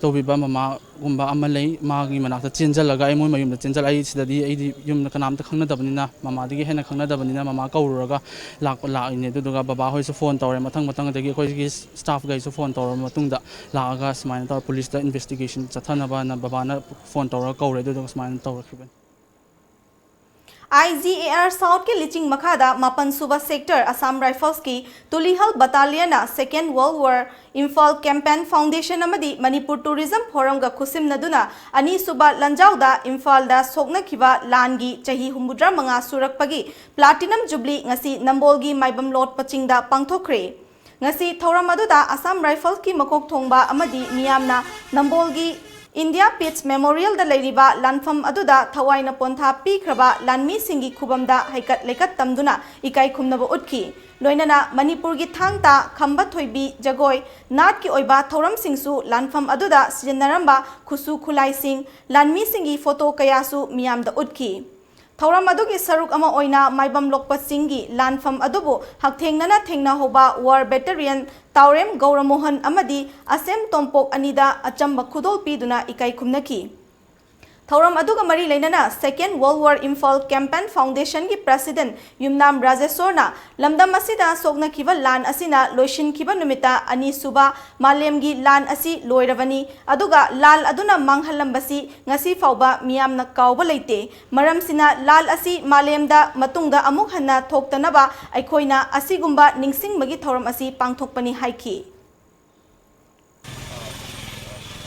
Speaker 14: tobiba mama gumba amalai magi manakta chenjalaga ai moi mayum da chenjal ai sidadi ai yum na kanam ta khangna dabani na mama digi hena khangna dabani na mama kauraga lak ine duga baba hoi so phone tawre mathang dagi khoi gi staff gai so phone tawre matung da laaga smaina tar police da investigation chathana ba na baba na phone tawra kaure duga smaina tawra khiban
Speaker 1: IGAR South के लिचिंग मखादा मापन सुबह sector Assam Rifles की Tulihal battalion second world war Imphal campaign foundation अमदी Manipur tourism forum का खुसिम नदुना अनि सुबह लंजाउदा इम्फाल दा सोकनखिबा लानगी चही हुमुद्रा मंगा सुरकपगी प्लाटिनम जुबली ngasi नंबोलगी माइबम लोट पचिंगदा पांगथोखरे ngasi थौरम अदुदा असम राइफल्स की मकोक थोंगबा अमदी मियामना नंबोलगी इंडिया पिट्स मेमोरियल दा लेरिबा लानफम अदुदा थवाइना पोंथा पीख्रबा लानमी सिंगी खुबमदा हैकत लेकत तमदुना इकाई खुमनबो उठकी लोइनना मणिपुर की थांगता खंबा थोइबी जगोय नाट की ओइबा थौरम सिंगसु लानफम अदुदा सिजनरंबा खुसु खुलाई सिंग लानमी सिंगी फोटो कयासु मियामदा उठकी थौरम अदुगी सरुक अमा ओइना माइबम लोकपत सिंगी लानफम अदुबो हकथेंगनना थेंगना होबा वार वेटरियन तावरेम गौरमोहन अमदी असेम तोंपोक अनिदा अचंब खुदोल पीदुना इकाई खुमनकी थौरम अदुगा मरी लेनना second world war Imphal campaign foundation की प्रेसिडेंट युमनाम राजेश्वरना लमदम असिदा सोगनखिबा लान असिना लोइशिनखिबा नुमिता अनि सुबा मालेमगी लान असी लोइरबनी अदुगा लाल अदुना मांगहलंबसी ngasi फाउबा मियामना काउबा लेते मरमसिना लाल असी मालेमदा मतुंगदा अमुक हन्ना थोक्तनबा अखोइना असिगुंबा निंगसिंगबगी थौरम असी पांगथोकपनी हाइखी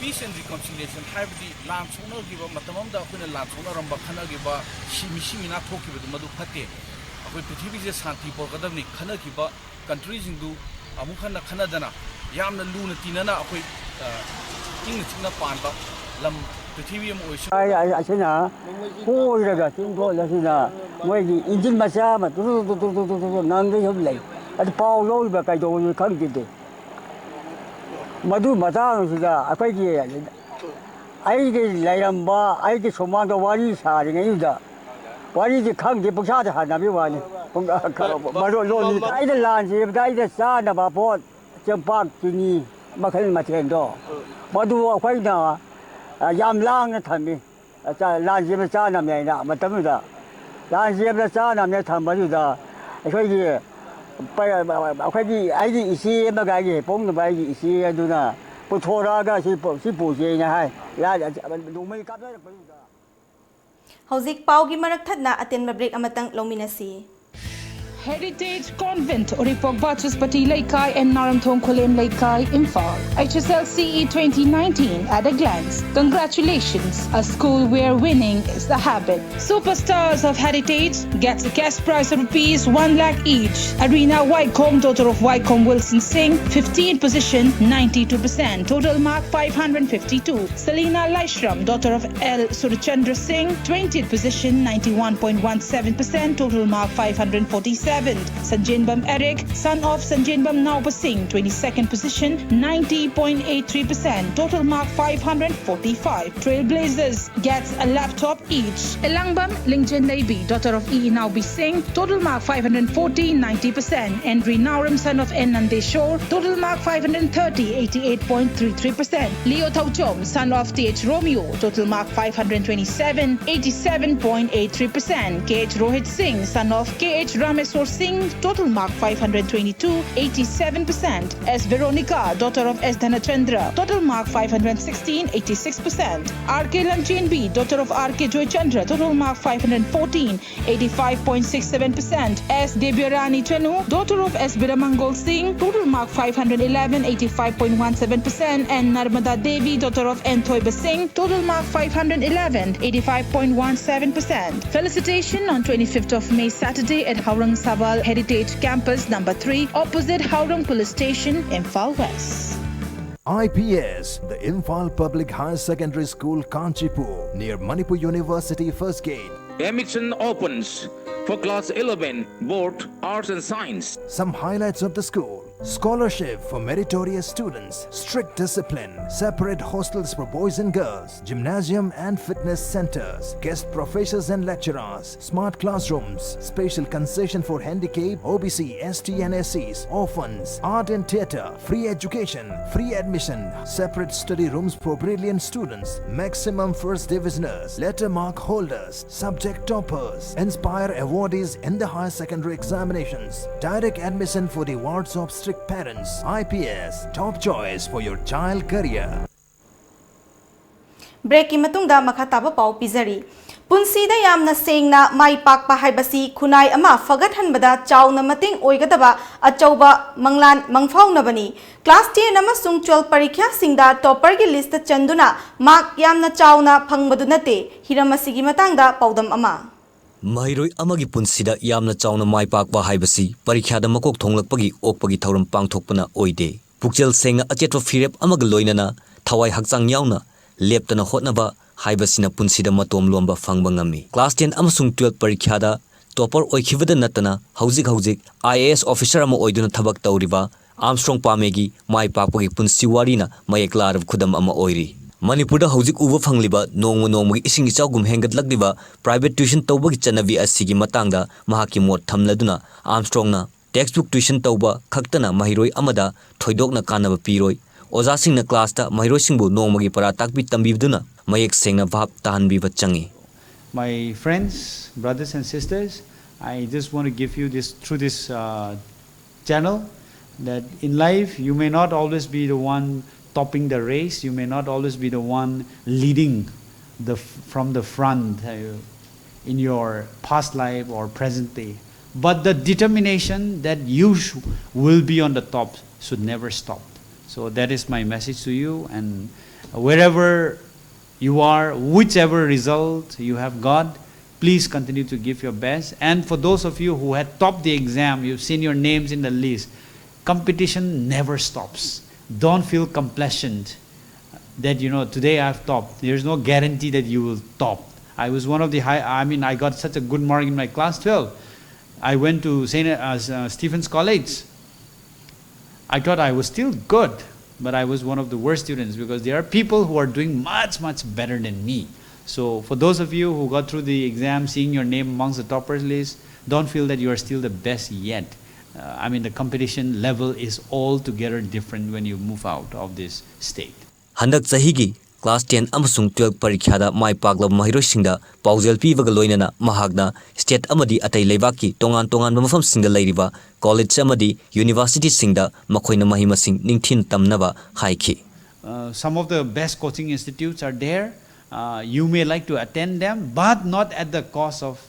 Speaker 15: Peace and reconciliation हाइबदी लान सोनगिबा मतममदा अखोइना लान सोनरंबा खनगिबा सिमिसिमिना थोकिबदु मदु फते अखोइ पृथ्वी जे शांति पोरकदबनी खनगिबा कंट्रीज इंदु अमुखना खनदना यामना लूना तिनना अखोइ इंग चिंगना पानबा लम पृथ्वी म ओइस
Speaker 16: ai asina hoiraga tingbo lasina moigi injin masa ma tu nangge yob lai at paw loi ba kai do ni khang de madu matang sida akai gi ai ge lairamba ai ge somang da wari sa ri ngai da wari ji khang de puksa da hana bi wani maro lo ni ai da lan ji da ai da sa na ba po champak chini makhal ma chen do madu akai na yam lang na thami cha lan ji ma cha na mai na matam da lan ji ma cha na mai tham ba ju da akai gi akai gi ai gi isi ma ga gi pom na ba gi isi aduna pu thora ga si pu je na hai la du mai kap da ba ju da
Speaker 1: हौजिक पाउगी मरक थदना अतेन break अमतंग लोमिनसी
Speaker 17: Heritage Convent Oripok Bachus Pati Laikai and Naramthong Kolem Laikai Imphal. HSLCE 2019 at a glance. Congratulations, a school where winning is the habit. Superstars of Heritage gets a cash prize of rupees 1 lakh each. Arena Wycombe, daughter of Wycombe Wilson Singh, 15th position, 92%. Total mark 552. Selina Laishram, daughter of L. Surchandra Singh, 20th position, 91.17%. Total mark 547. Sanjainbam Eric, son of Sanjainbam Naupa Singh, 22nd position, 90.83%. Total mark 545. Trailblazers gets a laptop each. Elangbam Lingjen Naibi, daughter of E. Naubi Singh, total mark 540, 90%. Henry Nauram, son of N. Nandeshore, total mark 530, 88.33%. Leo Tauchom, son of T.H. Romeo, total mark 527, 87.83%. K.H. Rohit Singh, son of K.H. Rameswar Singh, total mark 522, 87%. S. Veronica, daughter of S. Dhanachandra, total mark 516, 86%. R.K. Lamjingbi, daughter of R.K. Joychandra, total mark 514, 85.67%. S. Debyarani Chanu, daughter of S. Biramangol Singh, total mark 511, 85.17%. And Narmada Devi, daughter of N. Thoiba Singh, total mark 511, 85.17%. Felicitation on 25th of May, Saturday at Haurang Sabal Heritage Campus number 3, opposite Haurang Police Station, Imphal West.
Speaker 18: IPS, the Imphal Public Higher Secondary School, Kanchipur, near Manipur University First Gate.
Speaker 19: Admission opens for class 11, both arts and science.
Speaker 18: Some highlights of the school: scholarship for meritorious students, strict discipline, separate hostels for boys and girls, gymnasium and fitness centers, guest professors and lecturers, smart classrooms, special concession for handicapped, OBC, ST and SCs, orphans, art and theatre, free education, free admission, separate study rooms for brilliant students, maximum first divisioners, letter mark holders, subject toppers, inspire awardees in the higher secondary examinations, direct admission for the wards of strict parents. IPS, top choice for your child career.
Speaker 1: Break matungda makataba pau pizari. Punsida yamna sengna mai pakpa haibasi khunai ama fagathanbada chawna mating oigadaba achauba manglan mangfaunabani. Class 10 amasung 12 parikya singda topper gi list chanduna mark yamna chawna phangbadu nate hiramasigi matangda paudam ama.
Speaker 20: Mahiroi amagi punsida yamna chawna mai pakpa haibasi parikhyada makok thonglakpagi okpagi thauram pangthokpana oide. Pukjel senga achetwa firep amaga loinana thawai hakchang yauna leptana hotnaba haibasina punsida matom lomba fangba ngami. Class 10 amasung 12 parikhyada topper oikhibada natana hauzik IAS officer ama oiduna thabak tawriba Armstrong Pamegi mai pakpagi punsi warina mayeklarab khudam ama oiri. Manipur da hauzik uba fangliba nongmogi isingi chawgum hengatlagliba private tuition tawbagi chanavi asigi matangda mahaki mot thamladuna Armstrong na textbook tuition tawba khaktana mahiroi amada thoidokna kanaba piroi oza singna class ta mahiroi singbu nongmogi para takbi tambibduna mayek sengna bhab tahanbiba changi.
Speaker 21: My friends, brothers and sisters, I just want to give you this through this channel that in life you may not always be the one topping the race, you may not always be the one leading from the front in your past life or present day, but the determination that you will be on the top should never stop. So that is my message to you, and wherever you are, whichever result you have got, please continue to give your best. And for those of you who had topped the exam, you've seen your names in the list, competition never stops. Don't feel complacent that, today I've topped. There's no guarantee that you will top. I was one of the I got such a good mark in my class 12. I went to St. Stephen's College. I thought I was still good, but I was one of the worst students because there are people who are doing much, much better than me. So for those of you who got through the exam, seeing your name amongst the toppers list, don't feel that you are still the best yet. The competition level is altogether different when you move out of this state.
Speaker 20: Handak chahigi class 10 amasung 12 parikhyada mai paklab mahiroi singda paujel pibaga loinana mahagna state amadi atai leibaki tongan mafam singda lairiba college amadi university singda makhoina mahima sing ningthin tamnaba haiki.
Speaker 21: Some of the best coaching institutes are there. You may like to attend them, but not at the cost of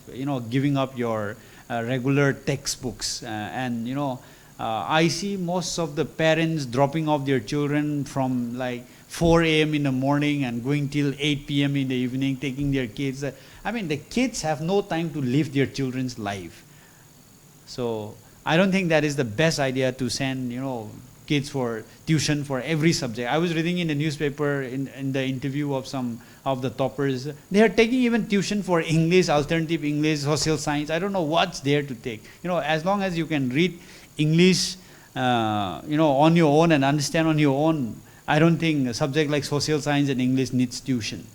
Speaker 21: giving up your regular textbooks. I see most of the parents dropping off their children from like 4 a.m. in the morning and going till 8 p.m. in the evening, taking their kids. The kids have no time to live their children's life. So I don't think that is the best idea to send, kids for tuition for every subject. I was reading in the newspaper in the interview of some of the toppers. They are taking even tuition for English, alternative English, social science. I don't know what's there to take. As long as you can read English, on your own and understand on your own, I don't think a subject like social science and English needs tuition.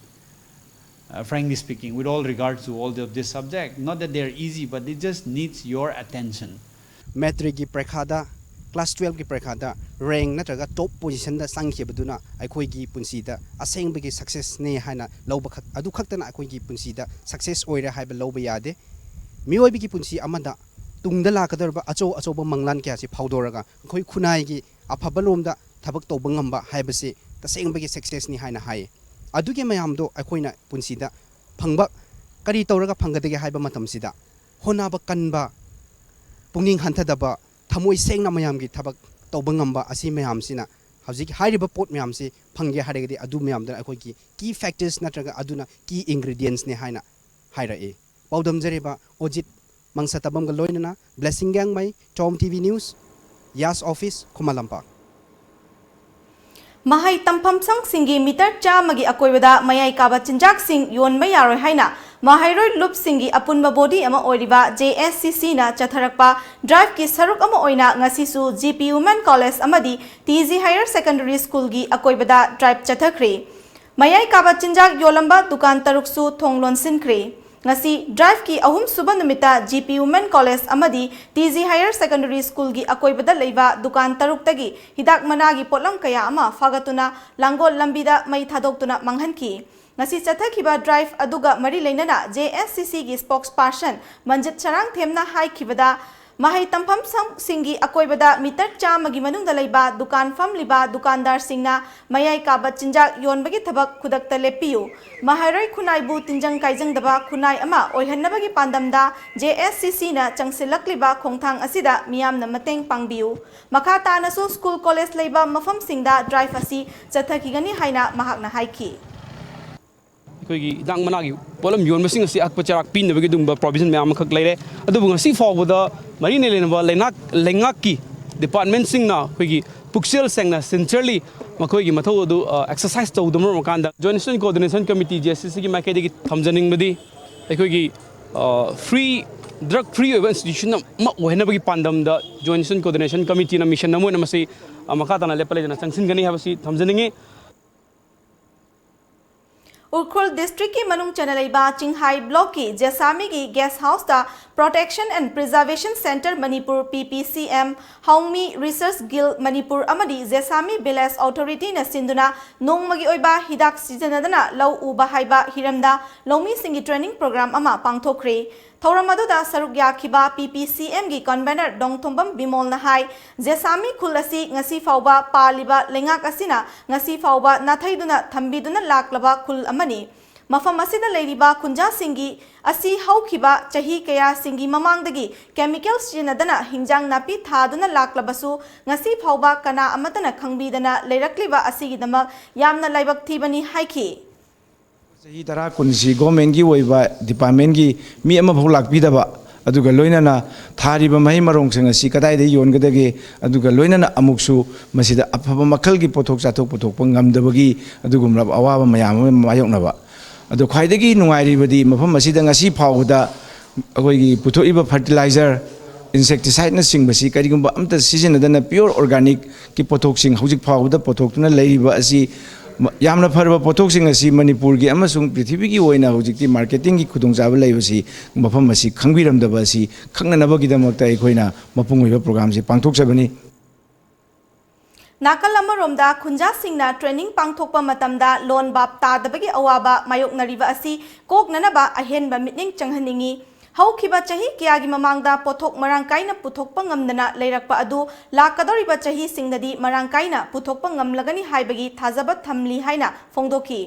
Speaker 21: Frankly speaking, with all regards to all of this subject, not that they're easy, but it just needs your attention.
Speaker 5: Metric ki prekhada class 12 ki prekhada rank natraga top position da sangkhebaduna aikoi gi punsida asengbagi success ne haina loba khak adu khaktana aikoi gi punsida success oira haiba loba yade mioi bi ki punsi amada tungda la kadarba acho ba manglan kya si phaudoraga khoi khunai gi aphabalomda thabak toba ngamba haibase tasengbagi success ni haina hai aduge mayam do aikoina punsida phangba kari tawraga phangadege haiba matamsida honaba kanba pungning hanthadaba thamoi sengna mayam gi thabak toba ngamba asi mayam sina hauzik hairiba pot mayam si phangge haragadi adu mayam da akoi ki key factors natraga aduna key ingredients ne haina haira e paudam jareba ojit mangsatabam ga loinana blessing gang mai tom tv news yas office kumalampa.
Speaker 1: Mahai tampam sangsingi mitar chamagi akoibada mayai kaba chinjaksing yonba yaroi haina Mahairoi loop singi apunba body ama oiriba JSCC na chatharakpa drive ki saruk ama oina ngasisu GP Women College amadi TZ Higher Secondary School gi akoibada drive chathakri mayai kaba chinjak yolamba dukan taruksu thonglon sinkri ngasi drive ki ahum suba numita GP Women College amadi TZ Higher Secondary School gi akoibada leiba dukan taruktagi hidak managi potlam kaya ama fagatuna langol lambida mai thadokuna manghanki ngasi chathakiba drive aduga mari leinana JSCC gi spokesperson Manjit Charang themna haikibada mahai tampham singi akoibada mitar chamagi manungda leiba dukan famliba dukandar singna mayai kaba chinjak yonbagi thabak khudakta lepiyu mahairoi khunaibu tinjang kaijang daba khunai ama oihannabagi pandamda JSCC na changsilakliba khongthang asida miyamna mateng pangbiu makata nasu school college leiba mafam singda drive asi chathakigani haina mahakna haiki
Speaker 2: ꯑꯩꯈꯣꯏꯒꯤ ꯍꯤꯗꯥꯛ ꯃꯅꯥꯒꯤ ꯄꯣꯠꯂꯝ ꯌꯣꯟꯕꯁꯤꯡ ꯑꯁꯤ ꯑꯀꯛꯄ ꯆꯔꯥꯛ ꯄꯤꯅꯕꯒꯤ ꯑꯗꯨꯒꯨꯝꯕ ꯄ꯭ꯔꯣꯕꯤꯖꯟ ꯃꯌꯥꯝ ꯑꯃꯈꯛ ꯂꯩꯔꯦ ꯑꯗꯨꯕꯨ ꯉꯁꯤ ꯐꯥꯎꯕꯗ ꯃꯔꯤ ꯂꯩꯅꯕ ꯂꯩꯉꯥꯛꯀꯤ ꯗꯤꯄꯥꯔꯠꯃꯦꯟꯠꯁꯤꯡꯅ ꯑꯩꯈꯣꯏꯒꯤ ꯄꯨꯛꯆꯦꯜ ꯁꯦꯡꯅ ꯁꯤꯟꯁꯤꯌꯔꯂꯤ ꯃꯈꯣꯏꯒꯤ ꯃꯊꯧ ꯑꯗꯨ ꯑꯦꯛꯁꯔꯁꯥꯏꯖ ꯇꯧꯗꯕ ꯃꯔꯝꯀꯥꯟꯗ ꯖꯣꯏꯟꯠ ꯁ꯭ꯇꯨꯗꯦꯟꯠ ꯀꯣꯑꯣꯔꯗꯤꯅꯦꯁꯟ ꯀꯃꯤꯇꯤ JSCCꯒꯤ ꯃꯥꯏꯀꯩꯗꯒꯤ ꯊꯝꯖꯅꯤꯡꯕꯗꯤ ꯑꯩꯈꯣꯏꯒꯤ ꯐ꯭ꯔꯤ ꯗ꯭ꯔꯒ ꯐ꯭ꯔꯤ ꯑꯣꯏꯕ ꯏꯟꯁꯇꯤꯇ꯭ꯌꯨꯁꯟ ꯑꯃ ꯑꯣꯏꯍꯟꯅꯕꯒꯤ ꯄꯥꯟꯗꯝꯗ ꯖꯣꯏꯟꯠ ꯁ꯭ꯇꯨꯗꯦꯟꯠ ꯀꯣꯑꯣꯔꯗꯤꯅꯦꯁꯟ ꯀꯃꯤꯇꯤꯅ ꯃꯤꯁꯟ ꯑꯃ ꯑꯣꯏꯅ ꯃꯁꯤ ꯃꯈꯥ ꯇꯥꯅ ꯂꯦꯞꯄ ꯂꯩꯇꯅ ꯆꯪꯁꯤꯟꯒꯅꯤ ꯍꯥꯏꯕꯁꯤ ꯊꯝꯖꯅꯤꯡꯉꯤ
Speaker 1: Urkhol district ki manung chanalaiba Chinghai block ki Jesami ki guest house ta Protection and Preservation Center Manipur PPCM Haungmi Research Guild Manipur amadi Jesami Village Authority na sinduna nongmagi oiba hidak sijanadana lau uba haiba hiramda longmi singi training program ama pangthokre Thauramadu saruk yakiba PPCM gi convener Dongthombam Bimol na hai Jesami khul asi ngasi fauba paliba lengak asina ngasi fauba nathaiduna thambiduna laklaba khul amani mafam asida leiriba kunja singi asi haukiba chahi kaya singi mamangdagi chemicals jinadana hinjang napi thaduna laklabasu ngasi fauba kana amatana khangbidana leirakliba asigidamak yamna laibak thibani haiki
Speaker 22: Sahi tara kunsi government gi oiba department gi mi ama phau lakpidaba aduga loinana thariba mahi marong sing asi kadai de yongadage aduga loinana amuksu masida afaba makhal gi pothok chathok pothok ngamdabagi adugumra awaba mayam mayoknaba adu khwaidagi nungairibadi mafam masida ngasi phawda akoigi puthoiba fertilizer insecticide na singbasi karigumba amta sizinadana pure organic ki pothok sing hojik phawda pothok tuna leiriba asi yamna farba pothok sing asi Manipur gi amasung prithvi gi oina hojikti marketing gi khudong jaba leibasi mafam asi khangbiramdaba asi khangnanaba gi damakta eikoina mapung oiba program si pangthok jabani
Speaker 1: Nakal amaromda khunja singna training pangthokpa matamda loan bab tadabagi awaba mayoknariba asi koknanaba ahenba mitning changhaningi haukiba chahi kiyagi mamangda pothok marangkaina puthokpa ngamdana leirakpa adu lakadoriba chahi singnadi marangkaina puthokpa ngamlagani haibagi thajaba thamli haina fongdoki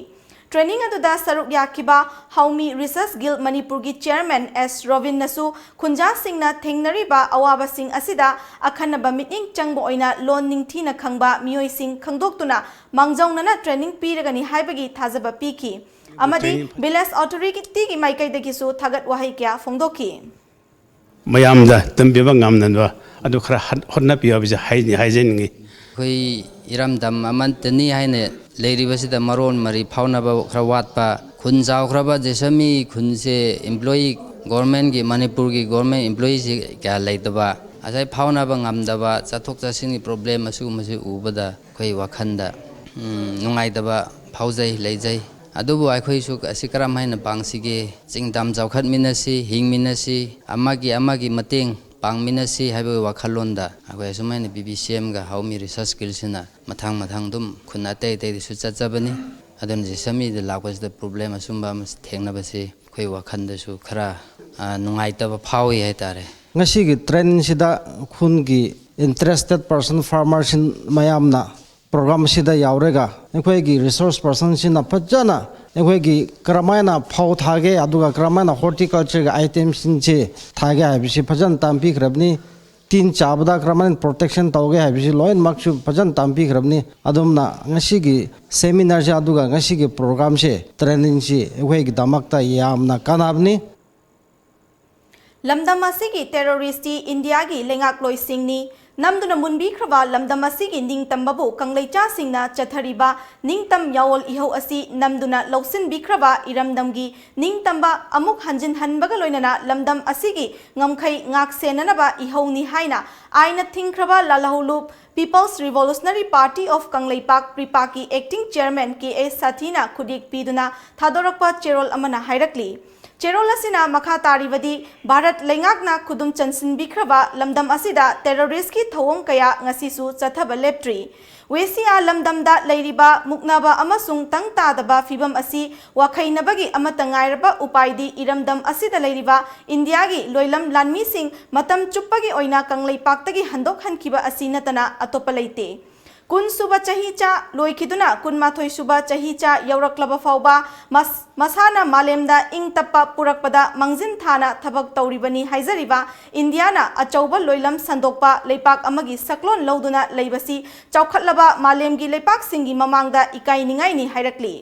Speaker 1: training aduda saruk yakiba Haungmi Research Guild Manipur gi chairman S Rovin nasu khunja singna thengnariba awaba sing asida akhanaba meeting changbo oina loan ningthina khangba mioi sing khangdoktuna mangjawnana training piragani haibagi thajaba piki amadi village authority gi maikai su thagat wahai kya fongdoki
Speaker 23: mayamda tambiba ngamnanwa adu khara honna piya haijeni
Speaker 24: koi iramdam amantani haine leiribasida maron mari phaunaba khara watpa khunjau khraba jesami khunse employee government gi Manipur gi government employees kya leidaba asai phaunaba ngamdaba chathok chasini problem asu mase ubada koi wakhanda nungaidaba phaujai leijai adubu aikhoi su asikaram haina pangsige chingdam jawkhat minasi hingminasi amagi mateng pangminasi haiba wakhalonda akhoi sumaina BBCM ga Haungmi Research Skillsina mathang dum khuna tai su chachabani adon jesami de lakwas the problem asumba mas thengnabasi khoi wakhanda su khara nungaitaba phawi haitare
Speaker 25: ngasi gi train sida khun gi interested person farmers mayamna program sida yaurega ekhoi gi resource person sina phajana ekhoi gi kramaina phau thage aduga kramaina horticulture ga items sinche thage habisi phajan tampi khrabni tin chabda kramain protection tauge habisi loin maksu phajan tampi khrabni adumna ngasi gi seminar ja aduga ngasi gi program se training si ekhoi gi damakta yamna kanabni
Speaker 1: lamdam asigi terroristi India gi lengak loi singni namduna munbi khraba lamdam asigi ningtambabu kanglaicha singna chathariba ningtam yawol ihau asi namduna lausin bikraba iramdamgi ningtamba amuk hanjin hanbaga loinana lamdam asigi ngamkhai ngak senanaba ihau ni haina aina thingkraba lalahulup People's Revolutionary Party of Kanglaipak Pripaki Acting Chairman K.A. Sathina Kudik Piduna Thadorakpa Cherol Amana Hairakli Cherol asina makha taribadi Bharat Lengakna Kudum Chansin Bikraba Lamdam asida terrorist ki thawong kaya ngasisu chathaba leptri Wesia lamdamda leiriba muknaba amasung tangtadaba fibam asi wakhainabagi amatangairaba upaidi iramdam asida leiriba India gi loilam lanmi sing matam chuppagi oina kangleipaktagi handok hankiba asi natana atopa leite kun suba chahicha loikiduna kun mathoi suba chahicha yauraklaba fauba masana malemda ing tappa purakpada mangjin thana thabak tauribani haizariba Indiana achauba loilam sandokpa leipak amagi saklon lauduna leibasi chaukhatlaba malemgi leipak singi mamangda ikai ningai ni hairakli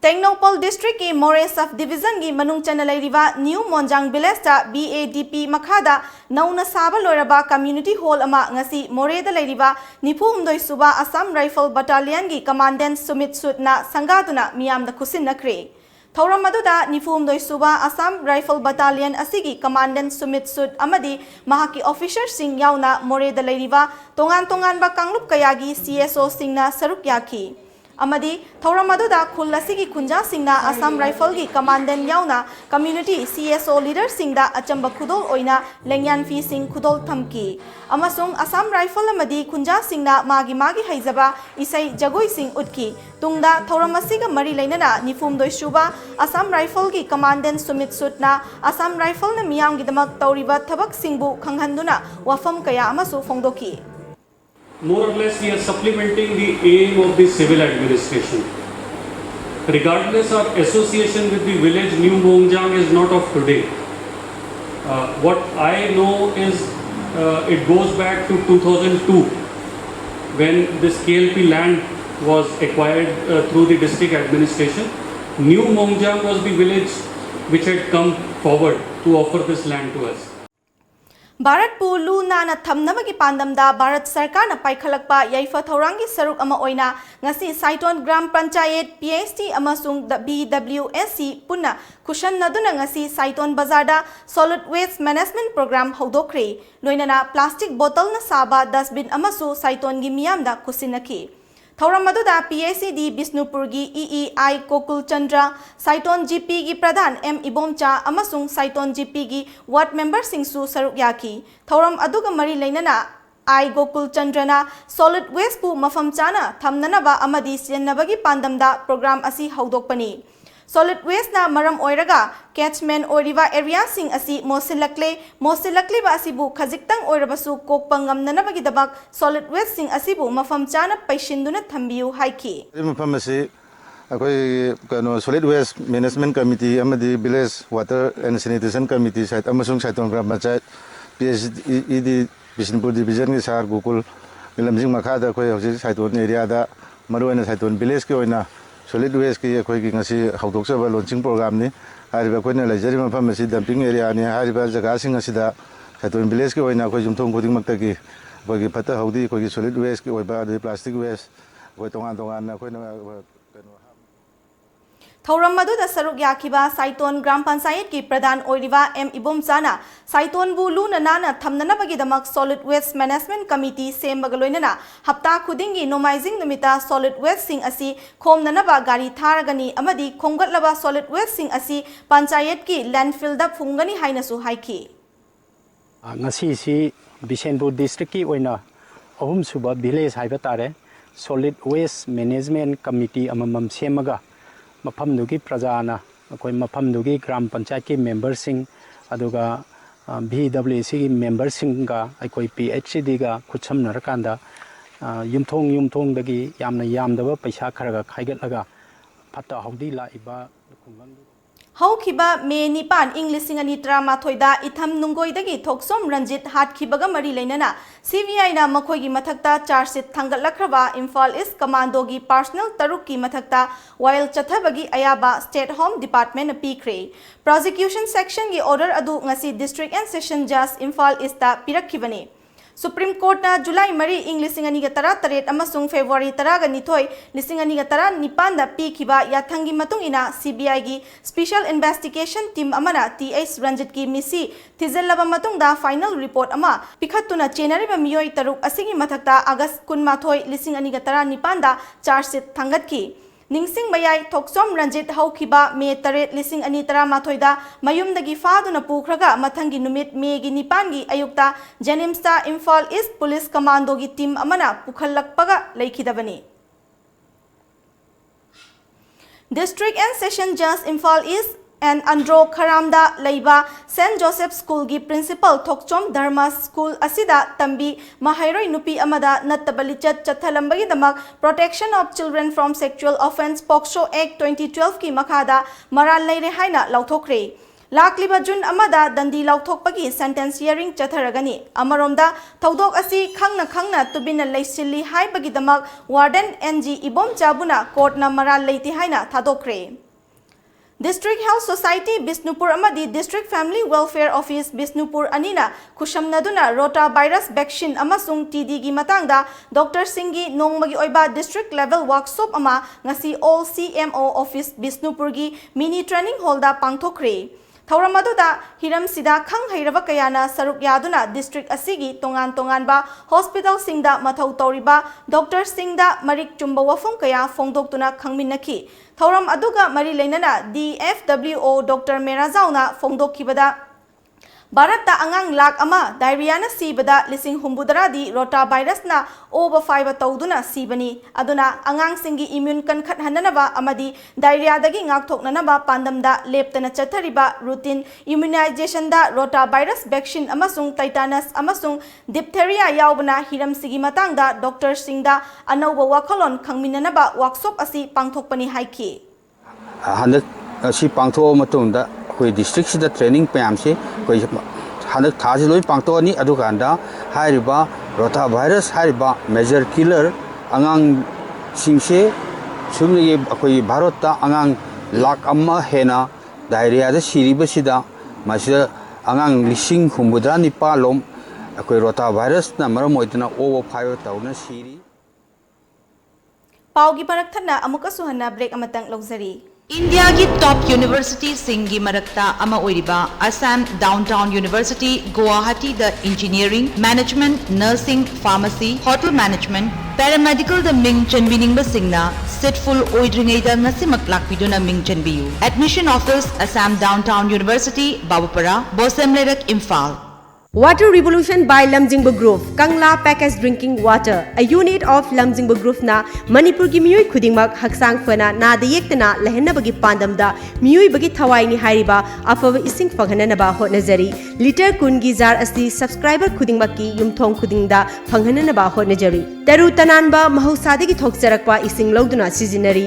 Speaker 1: Technopol District ki More Sub Division gi manung chanalai riva New Monjang Village ta BADP makhada nauna saba loiraba community hall ama ngasi More da leiriba nipumdoi suba Assam Rifle Battalion gi commandant Sumit Sudna sangaduna miyam da khusin nakre Thauram aduda nipumdoi suba Assam Rifle Battalion asigi commandant Sumit Sud amadi mahaki officer sing yauna More da leiriba tongan ba kanglup kayagi CSO singna saruk yaki Amadi Thauramadu khul asigi khunja singna Assam Rifle gi commandant yauna community CSO leader singda achamba khudol oina lengyan fi sing khudol thamki amasung Assam Rifle amadi khunja singna magi haizaba isai jagoi sing utki tungda Thauramasiga mari leinana nifumdoi suba Assam Rifle gi commandant Sumit Sudna Assam Rifle na miyam gi damak tauriba thabak singbu khanghanduna wafam kaya amasu fongdoki
Speaker 3: More or less, we are supplementing the aim of the civil administration. Regardless, our association with the village New Mongjang is not of today. What I know is it goes back to 2002 when this KLP land was acquired through the district administration. New Mongjang was the village which had come forward to offer this land to us.
Speaker 1: Bharat pu lu na thamnamagi pandamda Bharat Sarkar na paikhalakpa yaifa thaurangi saruk ama oina ngasi Saiton Gram Panchayat PhD amasung BWSC punna kushan naduna ngasi Saiton Bazarda Solid Waste Management Program hodokre loinana plastic bottle na saba dustbin amasu Saiton gi miyamda kusinaki Thauram maduda PACD Bisnupurgi EEI Kokul Chandra Saiton GP gi Pradhan M Ibomcha amasung Saiton GP gi ward member singsu saruk yaki Thauram aduga mari leinana I Gokul Chandrana solid waste pu mafam chana thamnanaba amadi siennabagi pandamda program asi haudokpani Solid waste na maram oiraga catchment oriva area sing asi mosilakle ba asibu khajiktang oirabasu kokpangam nanabagi dabak solid waste sing asibu mafam chana paishinduna thambiu haiki
Speaker 4: mafam asi akoi kano solid waste management committee amadi village water and sanitation committee site amasung Saiton Gram Panchayat PhD Bishnupur division ki sar Gokul lamjing makhada akoi hoji Saiton area da maruina Saiton village ki oina solid waste ki akoi ki ngasi haudokchaba launching program ni hariba koina lajari mafam asi dumping area ni hariba jaga sing asida Saiton village ki oina akoi jumthong khuding makta ki akoi ki phata haudi akoi ki solid waste ki oiba adi plastic waste akoi tongan na akoi na
Speaker 1: Thauram maduda saruk yakiba Saiton Gram Panchayat ki Pradhan oiriva M Ibomchana Saiton bu lu na nana thamnanabagi damak solid waste management committee sembaga loinana hapta khudingi nomaizing numita solid waste sing asi khomnanaba gari tharagani amadi khongatlaba solid waste sing asi panchayat ki landfill da phungani hainasu haiki
Speaker 6: ngasi si Bishenpur district ki oina ahum suba village haiba tare solid waste management committee amamam semaga mafamdugi prajana akoi mafamdugi gram panchayat ki members sing aduga BWC ki members sing ga akoi PhD ga khucham narakanda yumthong dagi yamna yamdaba paisa kharaga khaigatlaga phata haudi la iba
Speaker 1: हौखिबा मे निपान इंग लिसिंग अनि तरामाथोइदा इथम नुंगोइदगी थोक्सोम रंजित हाटखिबगा मरी लेनना CBI ना मखोइगी मथक्ता chargesheet थांगतलखरबा Imphal east कमांडोगी personnel तरुक की मथक्ता वाइल चथबगी अयाबा स्टेट होम डिपार्टमेंट पीख्रे प्रोसिक्यूशन सेक्शन की ऑर्डर अदु ngasi डिस्ट्रिक्ट एंड सेशन जज इम्फाल ईस्ट ता पिरखिबने सुप्रीम कोर्ट ना जुलाई मरी इंग लिसिंग अनि गतरा तरेट अमसुंग फेब्रुआरी तरागा निथोय लिसिंग अनि गतरा निपान दा पीखिबा याथंगी मतुंग इना CBI की स्पेशल इन्वेस्टिगेशन टीम अमना TH रंजित की मिसी थिजलबा मतुंग दा फाइनल रिपोर्ट अमा पिखत्तुना चेनरिबा मियोय तरुक असिगी मथक्ता अगस्त 19 लिसिंग अनि गतरा निपान दा चार्जशीट थांगतकी निंगसिंग मयाई थोक्सोम रंजित हौखिबा मे तरेट लिसिंग अनि तरामाथोइदा मयुमदगी फादुना पुखरगा मथंगी नुमित मेगी निपानगी अयुक्ता जेनिम्सता इम्फाल ईस्ट पुलिस कमांडोगी टीम अमना पुखललकपगा लैखिदबनी डिस्ट्रिक्ट एंड सेशन जज Imphal east and Andro Kharamda Leiba St. Joseph School gi principal Thokchom Dharma School asida tambi mahairoi nupi amada nattabalichat chathalambagi damak protection of children from sexual offense POCSO Act 2012 ki makhada maral leire haina lauthokre lakliba jun amada dandi lauthokpagi sentence hearing chatharagani amaromda thodok asi khangna tubina leisilli haibagi damak warden NG Ibom Chabuna court na maral leiti haina thadokre District Health Society Bisnupur amadi District Family Welfare Office Bisnupur anina kushamnaduna rota virus vaccine amasung TD gi matangda Dr. Singhi nongmagi oiba district level workshop ama ngasi all CMO office Bisnupur gi mini training hall da pangthokre Thauramadu da hiram sida khang hairaba kayana saruk yaduna district asigi tongan ba hospital singda mathau toriba Dr. Singda marik chumba wafung kaya fongdoktuna khangminaki Thauram aduga mari leinana DFWO Dr. Merazauna fongdokkibada Bharat angang lak ama diarrhea na sibada lising humbudara di rota virus na over 5 tauduna sibani aduna angang singi immune kan khat hananaba amadi diarrhea dagi ngak thoknanaba pandamda leptana chathariba routine immunization da rota virus vaccine amasung tetanus amasung diphtheria yaubana hiram sigi matangda Dr. Singda anauba wakalon khangminanaba workshop asi pangthokpani haiki
Speaker 7: handak si pangtho matungda koi district sida training pam se koi handak thaji loi pangto ani adu kanda hairiba rota virus hairiba major killer angang singse sumni koi bharat ta angang lak amma hena diarrhea da siriba sida masida angang lising humbudra ni palom koi rota virus na maram oitna over 5 tauna siri
Speaker 1: paugi parak thana amuka suhanna break amatang logzari
Speaker 8: India की top university सिंगी मरक्ता अमा ओइरिबा Assam Downtown University Guwahati the engineering management nursing pharmacy hotel management paramedical the ming chanbining ba singna setful oidringai da ngasimak lakpiduna ming chanbiyu admission office Assam Downtown University Babupara Bosemlerak Imphal
Speaker 9: Water Revolution by Lamjingba Group, Kangla Packaged Drinking Water, a unit of Lamjingba Group na Manipur gi miyoi khudingmak haksang fana na dayektana lehenna bagi pandam da miyoi bagi thawai ni hairiba afaba ising phanghana ba hotnajari liter kun gi jar asi subscriber khudingmak ki yumthong khudingda phanghana ba hotnajari taru tananba mahausadagi thokjarakpa ising loduna sizinari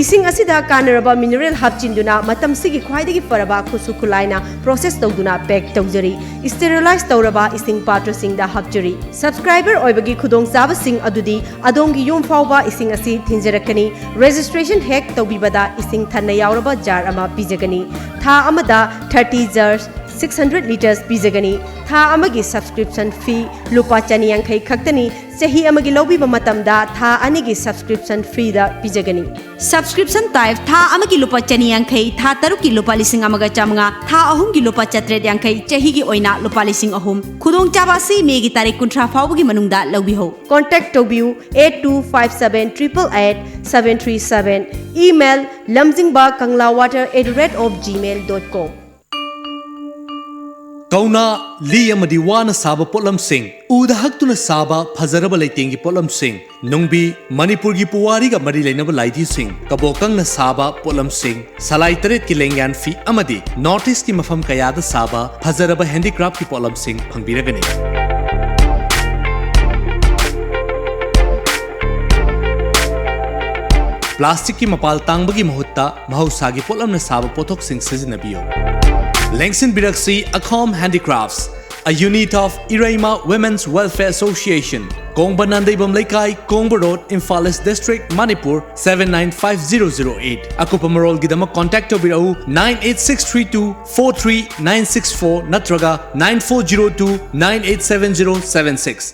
Speaker 9: ising asida kanaraba mineral hapchinduna matam sigi khwaidagi paraba khusu khulaina process tawduna pack tawjari sterilize तौरबा इसिंग पात्र सिंग दा हपचरी subscriber ओइबगी खुदोंग चाबा सिंग अदुदी अदोंगी yum फावबा इसिंग असि थिंजरकनी registration हेक तौबिबदा इसिंग थन्ना यावरबा jar अमा पिजगनी था अमदा 30 जर्स 600 liters पिजगनी था अमगी subscription फी लुपा चनी यांखै खक्तनी चही अमगी लौबिबा मतमदा था अनिगी subscription free दा पिजगनी subscription type था अमगी लुपा चनी यांखै था तरुकी लुपा लिसिंग अमगा चामंगा था अहुमगी लुपा चत्रेट यांखै चहीगी ओइना लुपा लिसिंग अहुम खुदोंग चाबासी मेगी तारीख 19 फावबगी मनुंगदा लौबिहो कांटेक्ट तौबियु 8257887737 email lamjingbaKanglawater@gmail.com
Speaker 10: Kauna li amadi wana saba potlam sing uda haktuna saba phazaraba leitengi potlam sing nungbi Manipur gi puwari ga mari leinaba laidi sing kabokang na saba potlam sing salai taret ki lengyan fi amadi notice ki mafam kayada saba phazaraba handicraft ki potlam sing phangbiragani plastic की मपाल तांबगी महत्ता महौसागी पोलमना साबा पोथोकसिंग सिजनबियो लेंगसिन बिरक्सी अखोम handicrafts a unit of Iraima Women's Welfare Association Kongba Nandaibam Laikai Kongba Road Imphal East District Manipur 795008 Akupa Marol Gidama contact Obirau 98632 43964 Natraga 9402 987076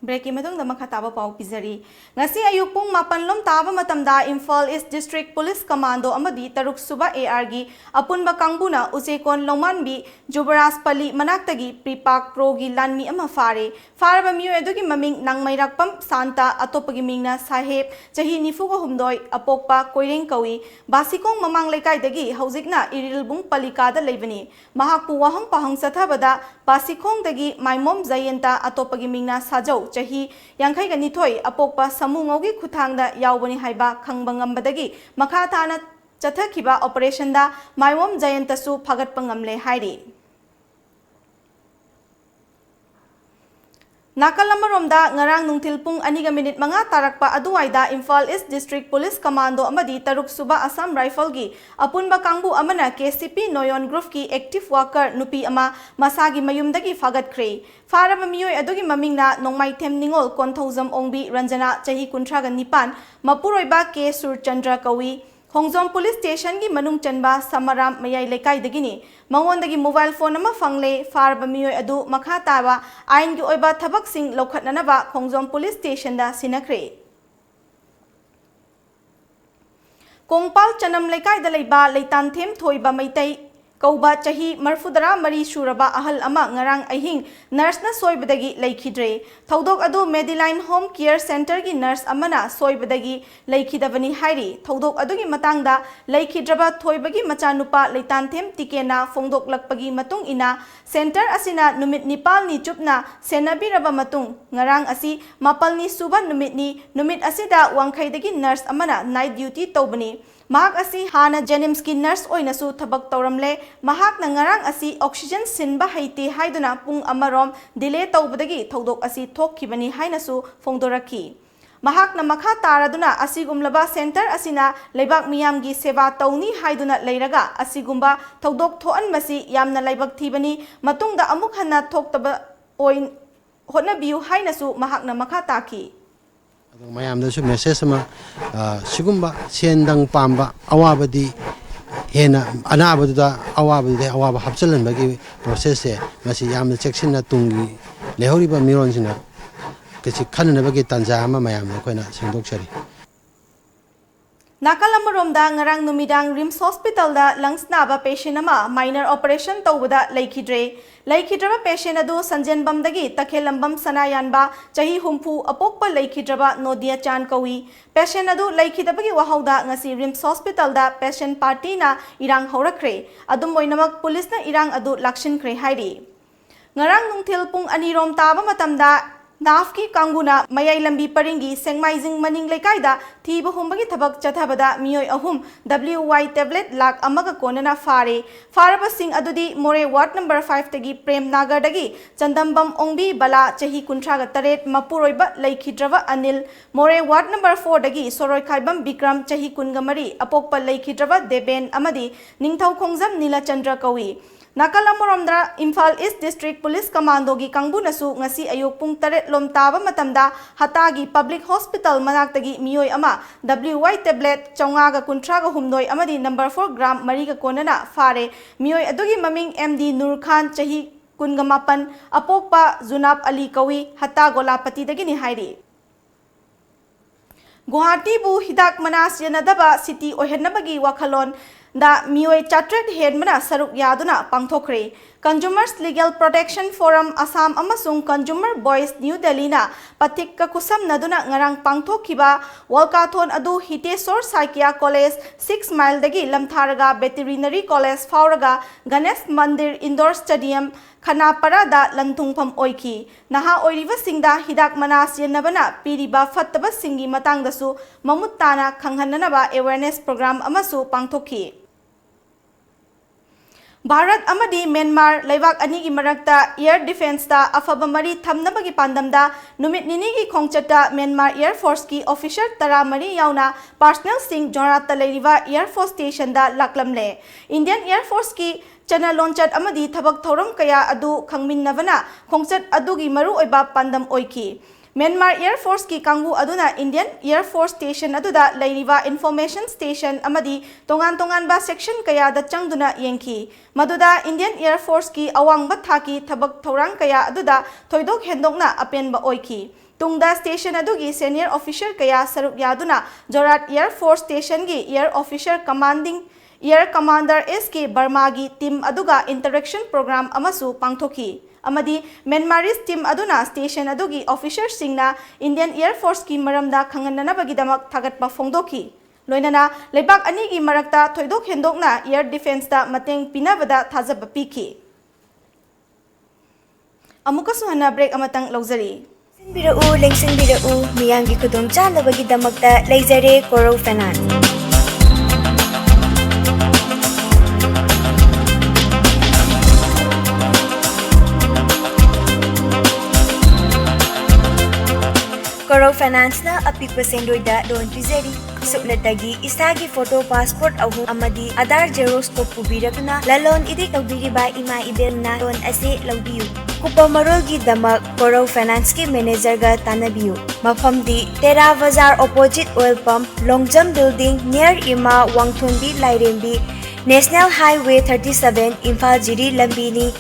Speaker 1: Break imedong da makataba pau pizari. Ngasi ayuk pung mapanlom taba matamda Imphal East District Police Commando amadi taruk suba AR gi apunba kangbuna usekon lomanbi Jubaras Pali manaktagi Pripak Pro gi lanmi ama fare. Faraba miyo edogi maming nang mayrakpam Santa atopagi mingna Saheb chahi nifugo humdoi apokpa koireng kawi basikong mamang lekai dagi hauzikna irilbung palikada leibani. Mahakpu wahang pahang sathabada basikong dagi maimom Zayenta atopagi mingna Sajau chahi yangkai ga nithoi apokpa samungaugi khuthangda yaubani haiba khangbangambadagi makha thana chathakiba operation da maimom Jayanta su phagatpa ngamle hairi. Nakalammaromda ngarang nungthil pung 2 manga tarakpa aduwaida Imphal East District Police Commando amadi taruk suba Assam Rifle gi apunba kangbu amana KCP Noyon Group ki active worker nupi ama masagi mayumdagi fagatkhre. Faraba miyoi adugi mamingna nongmai them ningol Konthauzam Ongbi Ranjana chahi 39 mapuroiba K Surchandra kawi Hongzom Police Station gi manung chanba Samaram mayai lekai dagini mangondagi mobile phone ama fangle farba miyoi adu makha taba ain gi oiba thabak sing lokhatnanaba Hongzom Police Station da sinakre. Kongpal Chanam lekai da leiba leitan them thoiba maitai Kauba chahi marfudara mari suraba ahal ama ngarang ahing nurse na soibadagi laikhidre thaudok adu Mediline Home Care Center gi nurse amana soibadagi laikhidabani hairi thaudok adugi matangda laikhidraba thoibagi machanupa leitanthem tikena fongdok lakpagi matung ina center asina numit nipal ni chupna senabiraba matung ngarang asi mapal ni suba numit asida wangkhaidagi nurse amana night duty tawbani Mahak asi hana Jenims ki nurse oinasu thabak tawramle mahak na ngarang asi oxygen sinba haite haiduna pung amarom delay tawbadagi thodok asi thokkibani hainasu fongdoraki mahak na makha taraduna asigumlaba center asina leibak miyamgi seva tawni haiduna leiraga asigumba thodok thoan masi yamna leibak thibani matungda amuk hanna thoktaba oin hotnabiu hainasu mahak na makha taki
Speaker 25: mayamdasu message ama sigumba sendang pamba awabadi hena anabada awaba hapchalanbagi process se masi yamna cheksinna tungi lehoriba mironjina kesi khananabagi tanja ama mayamna koina singdokchari
Speaker 1: Nakalammaromda ngarang numidang Rims Hospital da lungs naba patient ama minor operation tawbada laikhidraba patient adu Sanjenbamdagi Takhelambam Sanayanba chahi humpu apokpa laikhidraba Nodia Chan kawi patient adu laikhidabagi wahauda ngasi Rims Hospital da patient party na irang horakre adum oinamak police na irang adu lakshinkre hairi ngarang nungthil pung anirom taba matamda Nafki Kanguna Mayai Lambi Paringi Sengmaizing Maning Lekaida Thiba Humbagi Tabak Chathabada Miyoi Ahum WY tablet lak amaga konana Faraba Sing Adudi More Ward number 5 tagi Prem Nagar dagi Chandambam Ongbi Bala Chahi Kuntraga Taret Mapuroiba Laikhidrava Anil More Ward number 4 dagi Soroi Khaibam Bikram Chahi Kungamari Apokpa Laikhidrava Deben Amadi Ningthau Khongzam Nila Chandra Kawi Nakalamoromda Imphal East District Police Commando gi kangbunasu ngasi ayuk pung 8 lom taba matamda hatagi Public Hospital manaktagi miyoi ama WY tablet chaungaga kuntraga humdoi amadi number 4 gram mariga konana fare miyoi adugi maming MD Nur Khan chahi kungamapan apokpa Zunab Ali kawi hata golapati dagi ni hairi Guwahati bu hidak manas yanadaba city ohenabagi wakhalon da miyoi chatret hedmana saruk yaduna pangthokre Consumers Legal Protection Forum Assam amasung Consumer Boys New Delhi na patik ka kusam naduna ngarang pangthokhiba walkathon adu Hitesor Saikia College 6 mile dagi lamtharaga Veterinary College fauraga Ganesh Mandir Indoor Stadium Khanapara da lanthungpham oiki naha oiriba singda hidak manas yenabana piriba fattaba singi matangdasu mamutana khanghananaba awareness program amasu pangthokhi Bharat amadi Myanmar leibak ani gi marakta air defense ta afaba mari thamnabagi pandamda numit nini gi khongchata Myanmar Air Force ki officer tara mari yauna personal sing jorata leiriwa Air Force station da laklamle Indian Air Force ki chana lonchat amadi thabak thoram kaya adu khangminnabana khongchat adu gi maru oiba pandam oiki Myanmar Air Force ki kangu aduna Indian Air Force Station aduda leiriwa information station amadi tongan ba section kaya da changduna yengki maduda Indian Air Force ki awang ba thaki thabak thorang kaya aduda thoidok hendokna apen ba oiki tungda station adugi senior officer kaya saruk yaduna Jorat Air Force Station gi Air Officer Commanding Air Commander SK Burma gi team aduga interaction program amasu pangthoki amadi Myanmarese team aduna station adugi officer singna Indian Air Force ki maramda khanganna bagidamak thagatpa phongdoki loinana leibak ani gi marakta thoidok hendokna air defense da mateng pinabada thajab piki amuka suhana break amatang lawjari
Speaker 11: lengsingbiru miyamgi khudong chanabagi damakta leizare Coro Finance Coro Finance na apikpa sendoida don pizeri suplatagi isagi photo passport ahu amadi Aadhaar Xerox ko pubirakna lalon idi kaubiriba ima ibel na don ase lawbiyu kupa marolgi damak Coro Finance ki manager ga tanabiyu mafamdi Tera Bazaar opposite oil pump Longjam building near ima Wangthunbi Lairembi National Highway 37 Imphal Jiri Lambini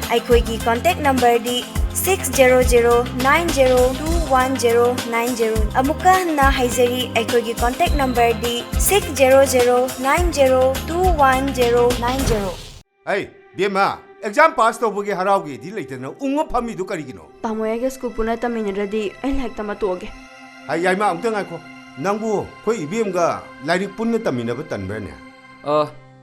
Speaker 11: aikoi ki contact number di 600902190 amuka na haizari aikogi contact number di 600902190
Speaker 12: Hey, Bima, exam pass to bugi haraugi di leitena unga phami du karigino.
Speaker 13: Pamoyage school puna taminradi ai like tamatoge.
Speaker 12: Hai yai ma amtang ai ko. Nangbu khoi IBM ga lairik punna taminaba tanbrane.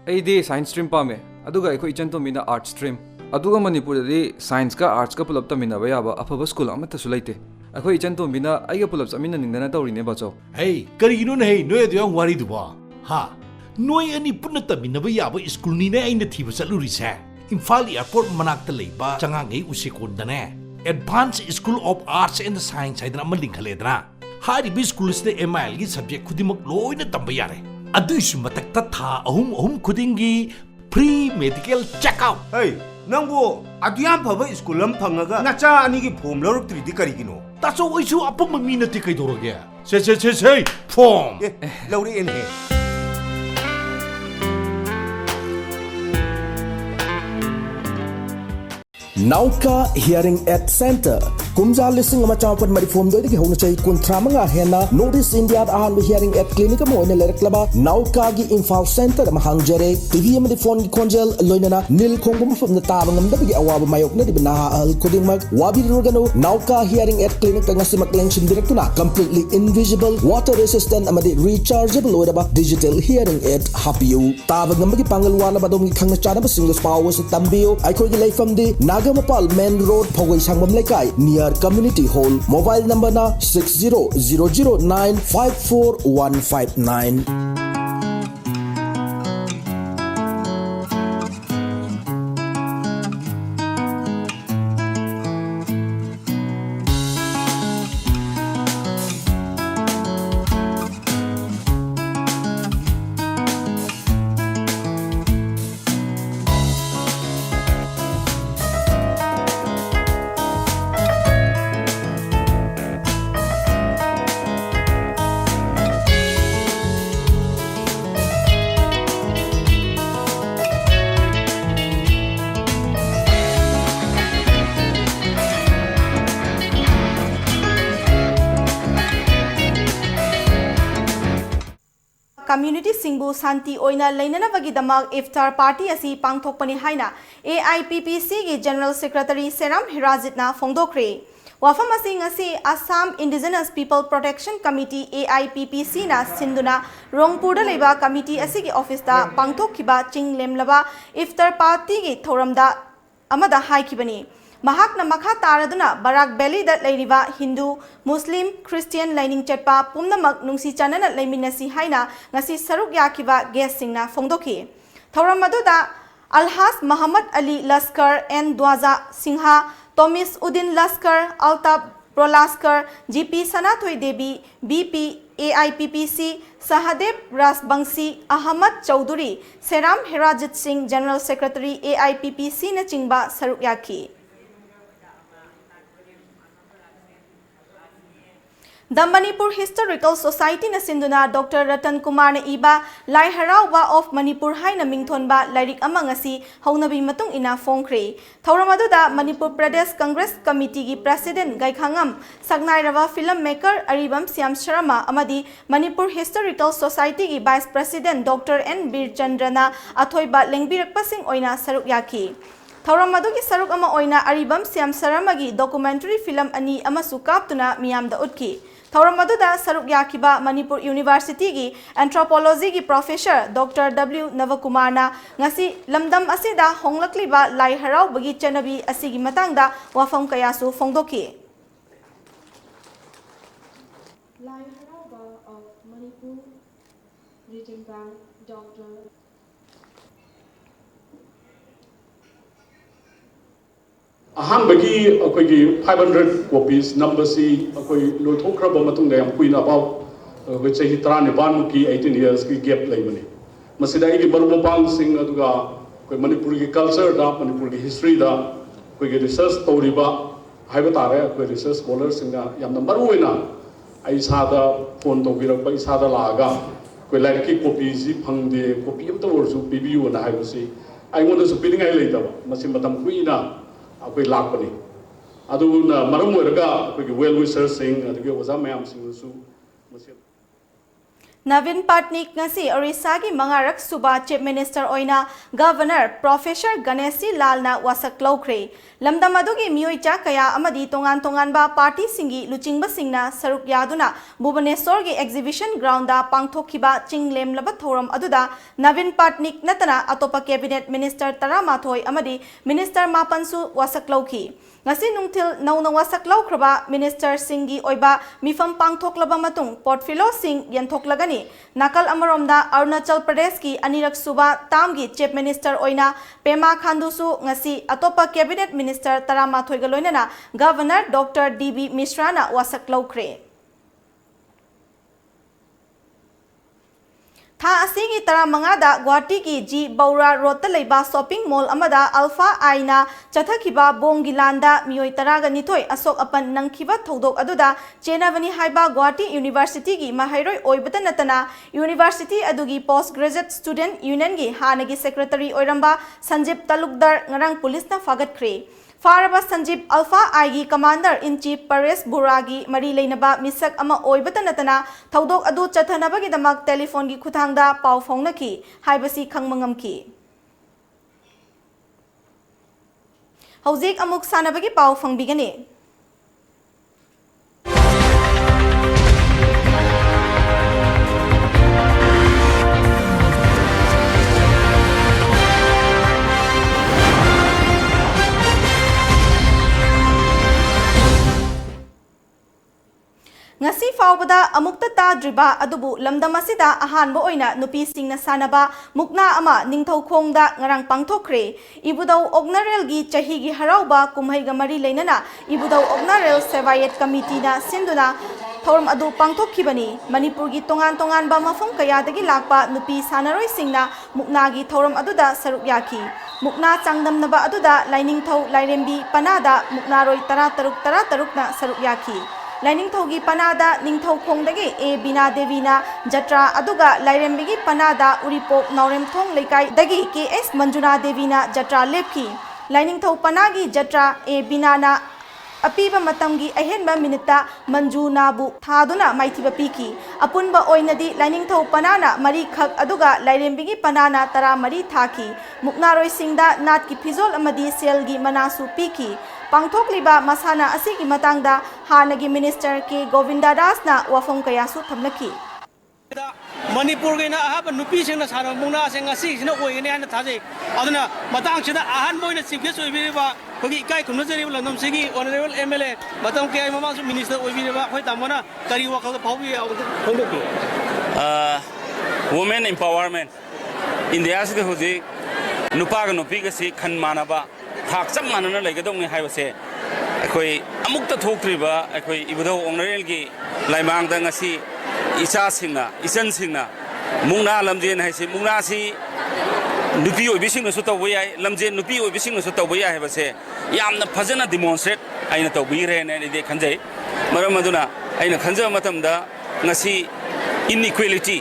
Speaker 14: Aidi science stream pame. Aduga ai khoi chanto mina art stream. Aduga Manipuri science ka arts ka pulap taminaba yaba afaba school amata sulaite. Akhoi chanto mina aiga pulap samina ningdana tawrine bacho.
Speaker 15: Hey, karigino na hey noy adyang wari duba. Ha. Noy ani punna taminaba yaba school ni na aina thiba chaluri sa. Imphal Airport manakta leiba changangai usikondane. Advanced School of Arts and Science haidana amaling khaledra. Haribi school sida MIL gi subject khudimak loina tamba yare. Aduisu matakta tha ahum khudingi free medical check out.
Speaker 12: Hey, nangbu adiyam phaba school am phangaga nacha ani gi form loruk tridi karigino.
Speaker 15: Taso oisu apam mina ti kai doroge. Say form.
Speaker 12: Lori en he.
Speaker 26: Nauka Hearing Aid Center. Kumja listing ama chawpan marifom doi ki hona chai kunthra manga hena Notice India ahan hearing aid clinic mo ine lereklaba Nauka gi Imphal Center ma hangjare TV ma di phone gi konjel loinana nil khongum fam na ta ngam da gi awaba mayok na di bana al koding mag wabi rogano Nauka Hearing Aid Clinic ka ngasi makleng sim directuna completely invisible water resistant ama di rechargeable loida digital hearing aid hapiu ta ngam gi pangal wana badom gi khangna chana ba single power se tambio ai khoi gi leifam di Nagamapal Main Road Phogoi Sangbam Laikai near Community Hall. Mobile number na 6009545159.
Speaker 1: Community Singbu Santi Oina Lainana Vagidamak Iftar Party asi Pangthokpani Haina AIPPC gi General Secretary Seram Hirazitna Fongdokre. Wafam asing asi Assam Indigenous People Protection Committee AIPPC na Sinduna Rongpur leba committee asi gi office da Pangthokkiba Ching Lemlaba Iftar Party gi Thoramda amada haikibani. Mahakna makha taraduna Barak Valley that leiriba Hindu, Muslim, Christian lining chatpa pumnamak nungsi chanana laiminasi haina ngasi saruk yakiba guest singna fongdoki. Thoram maduda Alhas Muhammad Ali Laskar N. Dwaza Singha, Tomis Udin Laskar, Altab Prolaskar, GP Sanathoy Devi, BP AIPPC, Sahadev Rasbangsi, Ahmad Chaudhuri, Seram Herajit Singh, General Secretary AIPPC na chingba saruk yaki. The Manipur Historical Society na sinduna Dr. Ratan Kumar na iba Lai Harawa of Manipur hai na mingthonba lairik ama ngasi haunabi matung ina fongkre. Thauramadu Manipur Pradesh Congress Committee gi President Gaikhangam Sagnairava filmmaker Aribam Siam Sharma amadi Manipur Historical Society gi Vice President Dr. N. Bir Chandrana athoiba lengbirakpasing oina saruk yaki. Thauramadu gi saruk ama oina Aribam Siam Sharma gi documentary film ani amasu kaptuna miyamda utki. Thauramadu saruk yakiba Manipur University gi Anthropology gi Professor Dr. W. Navakumar na ngasi lamdam asida honglakliba lai harau bagi chanabi asigi matangda wafam kayasu fongdoki.
Speaker 16: Lai harau of Manipur Region Bank Dr.
Speaker 17: Ahambagi akoigi 500 copies number si akoi lothokraba matungda yam kuina about which hi trane banmuki 18 years ki gap laimani masida igi barumapang sing aduga koi Manipur gi culture da Manipur gi history da koi gi research tawriba haiba tare koi research scholars singa yamna maruina ai sada phone tawbirak ba isada laga koi laiki copies ji phangde copy am tawrsu bibiu na haibasi ai ngonda su piling ai leitaba masim matam kuina akoi lakpani aduna marum oiraga akoi well wishers sing aduge oza mayam sing su
Speaker 1: Navin Patnik ngasi Orissa gi mangarak suba Chief Minister oina Governor Professor Ganeshi Lal na wasak laukre lamdam adugi mioicha kaya amadi tongan ba party singi luchingba singna saruk yaduna Bhubaneswar gi exhibition ground da pangthokhiba chinglem labat thoram aduda Navin Patnik natana atopa cabinet minister Taramathoi amadi minister Mapansu wasak lauki ngasi nungthil nauna wasak laukraba minister singi oiba mifam pangthoklaba matung portfolio sing yanthoklagani nakal amaromda Arunachal Pradesh ki anirak suba tamgi chief minister oina Pema Khandusu ngasi atopa cabinet minister Taramathoi ga loinana governor Dr. DB Mishra na wasak laukre Tha asigi taramangada Guwahati ki G Baura Road ta leiba shopping mall amada Alpha Aina chathakiba bongi landa mioi taraga nithoi asok apan nangkhiba thodok aduda chenavani haiba Guwahati University gi mahairoi oibata natana University adugi postgraduate student union gi hanagi secretary oiramba Sanjib Talukdar ngarang police na fagatkre Faraba Sanjib Alpha Aigi Commander in Chief Paresh Buragi Mari Leinaba Misak ama oibata natana thodok adu chathanabagi damak telephone gi khuthangda pau phongnaki haibasi khangmangamki Hauzik amuk sanabagi pau phangbigani ngasi faubada amukta tadriba adubu lamdam asida ahanbo oina nupi singna sanaba mukna ama ningthaukhongda ngarang pangthokre ibudau ognarel gi chahi gi harauba kumhaiga mari leinana ibudau ognarel sevayet committee na sinduna thorum adu pangthokhibani Manipur gi tongan ba mafam kayadagi lakpa nupi sanaroi singna mukna gi thorum aduda saruk yaki mukna changdamnaba aduda lainingthau lairembi panada muknaroi 13 na saruk yaki Lining Thogi Panada, Ningtho Kongdagi, A. Bina Devina, Jatra, Aduga, Lairembigi Panada, Uripok, Naurem Thong Lekai, Dagi, K.S. Manjuna Devina, Jatra Lepki, Lining Tho Panagi, Jatra, A. Binana, Apiba Matamgi, Ahenba Minita, Manjuna Bu, Thaduna, Maitiba Piki, Apunba Oinadi, Lining Tho Panana, Mari Khak, Aduga, Lairembigi Panana, Tara Mari Thaki, Muknaroi Singda, Natki Pizol Amadi, Selgi, Manasu Piki, Pangthokliba masana asigi matangda hanagi minister ke Govinda Das na wafam kayasu thamlaki
Speaker 18: Manipur ge na ahaba nupi sing na sana mungna sing asi sina oigene ana thaje aduna matang sina ahan boina chief guest oibiriba khogi kai khumna jeri landam sigi honorable MLA matam ke mama su minister oibiriba khoi tamona kari wakal phaubi khongdoki
Speaker 19: women empowerment India se hoji
Speaker 2: नुपाग नुपीग से खन मानबा थाक चम मानना लेगदोंनि हाइबसे अखोई अमुक्त थोक्त्रिबा अखोई इबुदौ ओंनरेलगी लाइमांग दा ngasi इसा सिंगना इसन सिंगना मुंगना लमजेन हाइसे मुंगनासी नुपी ओइबिसिंगसु तौबो याय लमजेन नुपी ओइबिसिंगसु तौबो याय हाइबसे यामना फजना डेमोन्स्ट्रेट आइना तौबिरे ने दे खंजै मरम मदुना आइना खंजा मतमदा ngasi inequality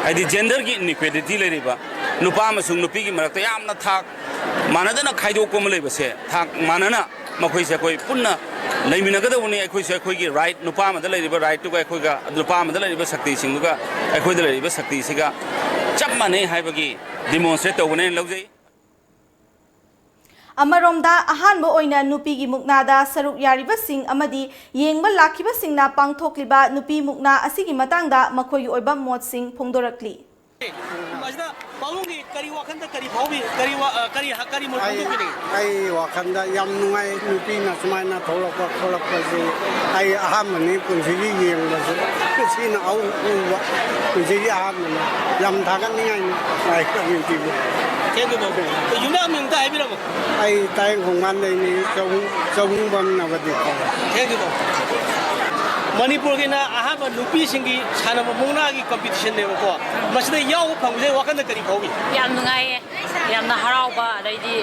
Speaker 2: आइदि जेंडर की inequality लेरिबा नुपा अमसुंग नुपी की मरक्ता यामना थाक मानदना खाइदोकम लेबसे थाक मानना मखोइसे कोई पुन्ना लेमिनगदबनि अखोइसे अखोइगी राइट नुपा अमदा लेरिबा राइट टु अखोइगा नुपा अमदा लेरिबा शक्ति सिंगुगा अखोइदा लेरिबा शक्ति सिगा चप माने हाइबगी डेमोन्स्ट्रेट तौबने लौजै
Speaker 1: अमरोमदा अहानबो ओइना नुपीगी मुक्नादा सरुक यारिबसिंग अमदी येंगबा लाखिबसिंगना पांगथोकलिबा नुपी मुक्ना असिगी मतंगदा मखोइगी ओइबा मोदसिंग फोंदोरक्ली
Speaker 18: मजदा पालुंगी करी वाखंदा करी भावी करी मोदुगिनी
Speaker 5: आई वाखंदा याम नुंगाई नुपीना सुमाइना थोलकपसे आई अहामनि पुंसिगी येंगबासे सिना आउ उवा पुंसिगी अहामनि याम थागनिङाइ आई कमिटिबो
Speaker 18: केगो बाबो युना मिंता हाइबिरबो
Speaker 5: आई ताइं होंगाननि चौबम नबदि
Speaker 18: केगो बाबो मणिपुर की ना अहाब नुपी सिंगी सानब मुंगना की कंपटीशन ने को मसदे याव फंगजे वाखन करी फावी
Speaker 19: याम नुंगाए यामना हरावबा अदैदि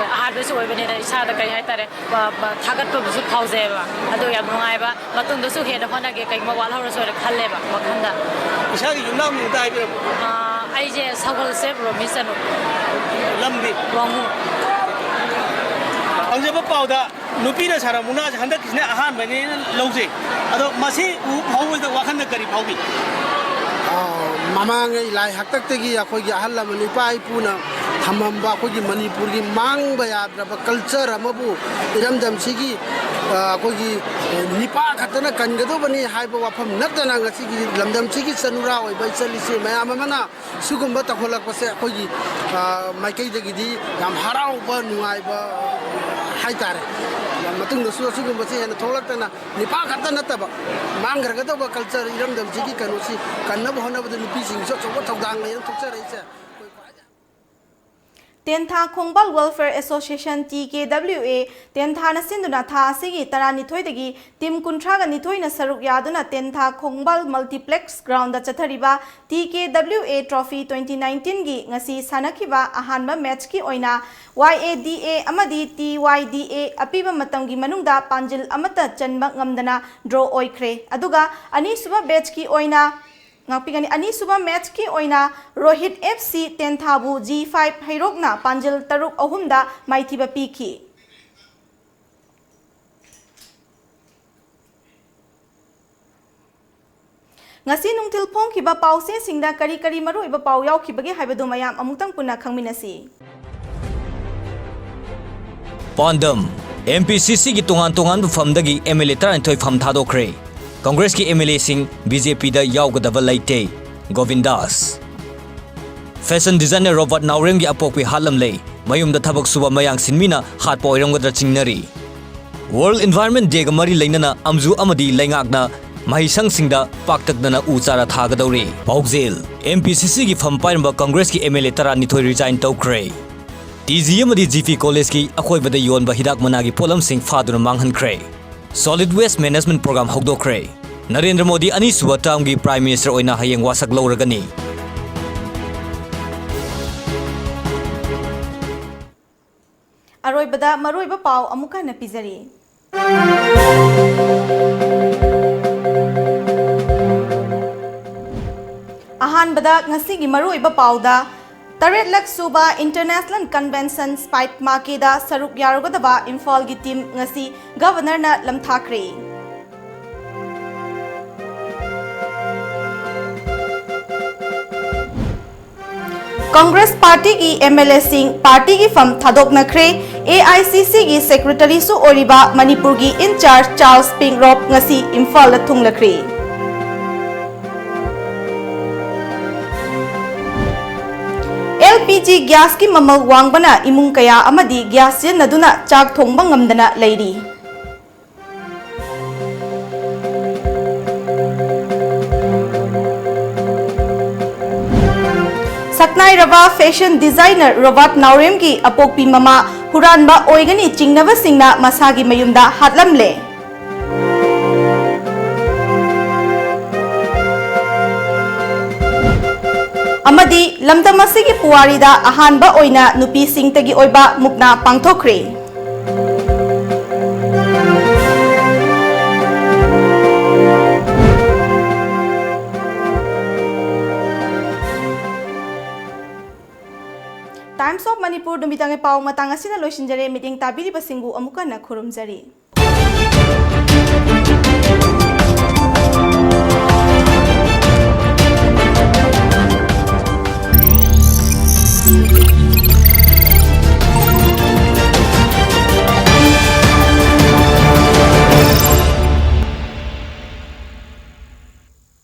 Speaker 19: अहाबसु ओइबने इसादा कई हाइतारे थागतबसु फावजेबा अदो याम नुंगाएबा मतुंदसु हेद होनागे कई मवाल हरसो खल्लेबा वखंदा
Speaker 18: इसागी युना मिंता हाइबिरबो
Speaker 19: आइजे सगल से प्रोमिसनो
Speaker 18: लंबी
Speaker 19: वांगु
Speaker 18: अंजबा पाउदा नुपीना सारा मुना हंदकिसने अहान बने लौजे अदो मसी उ फावदा वाखन करी फावी
Speaker 5: ममांग लाई हक्तक्तगी अखोगी अहल लमनि पाइ पुना थमंबा अखोगी मणिपुर की मांग याद्रब कल्चर अमबु इरमदम सिगी अखोगी निपा खतना कनगदोबनी हाइबो वाफम नतना ngasi लमदम सिगी सनुरा ओइबा चलिसे मयाम मना सुगुम्बा तखोलकपसे अखोगी माइकैदगिदी याम हराउबा नुआइबा हाइतारे मतुंग सुगुम्बसे हेन थोलक्तना निपा खतना नतबा मांगरगदोबा कल्चर इरमदम सिगी कनुसी कन्नब होनबद नुपीसिंग सो चोबो थौदांग लेन थोकचरैसे
Speaker 1: Tentha Khongbal welfare association TKWA Tentha नसिंदुना था असिगी तरानिथोइदगी टीम कुंथ्रागा निथोइना सरुक यादुना तेंथा खोंगबाल मल्टीप्लेक्स ग्राउंड चथरिबा TKWA ट्रॉफी 2019 गी ngasi सानखिबा अहानबा मैच की ओइना YADA अमदी TYDA अपिबा मतंगी मनुंगदा पांजिल अमता चनबा ngamdana ड्रॉ ओइख्रे अदुगा अनीसुबा बैच की ओइना ngapigan ani suba match ki oina Rohit FC Tenthabu G5 Hairokna Panjil Taruk Ahumda Maithiba Piki ngasi nungtil phongkiba pause singda kari kari maru iba pau yaukibage haibadu mayam amutang punna khangminasi
Speaker 20: Pandam MPCC की तोंगान बुफमदगी MLA तरानिथोय फम थादोखरे Congress की MLA Singh BJP दा यावगदब लाइटे Govindas fashion designer Robert नाउरेम की अपोपी हालम ले मयुम दा थबक सुबा मयांग सिनमीना हाथ पोइरमगदर चिंगनरी world environment day गा मरी लेनना अमजु अमदी लेंगाकना महिसंग सिंगदा पाक्तकदना उचारा थागदौरे पाउजेल MPCC की फम पाइरबा कांग्रेस की MLA तरानिथोय रिजाइन तौखरे TG अमदी GP कॉलेज की अखोइबदा योनबा हिदाक मनागी पोलम सिंह फादुना मांगहनख्रे Solid Waste Management Program Hogdokre Narendra Modi ani suba term gi Prime Minister oina hayeng wasak loragani
Speaker 1: Aroibada maroiba pau amuka na pizari Ahanbada ngasi gi maroiba pauda Taret Lak Suba International Convention Spite Makeda Saruk Yarogadaba Imphal gi team ngasi Governor na lamthakre Congress Party की MLA Singh party की फम थादोक नखरे AICC की secretary सु ओरिबा मणिपुर की incharge Charles पिंगरोप ngasi Imphal थुंगलखरे LPG gas की ममल वांगबना इमुंग कया अमदी gas नदुना chalk thongba ngamdana Larry Saknairaba fashion designer Robert Nauremgi apokpi mama huranba oigani chingnaba singna masagi mayumda hatlamle. Amadi lamdam asigi puwarida ahanba oina nupi singtagi oiba mukna pangthokre. Times of Manipur dumitang pau matang asina loisinjare meeting tabiri basingu amuka na khurumjari.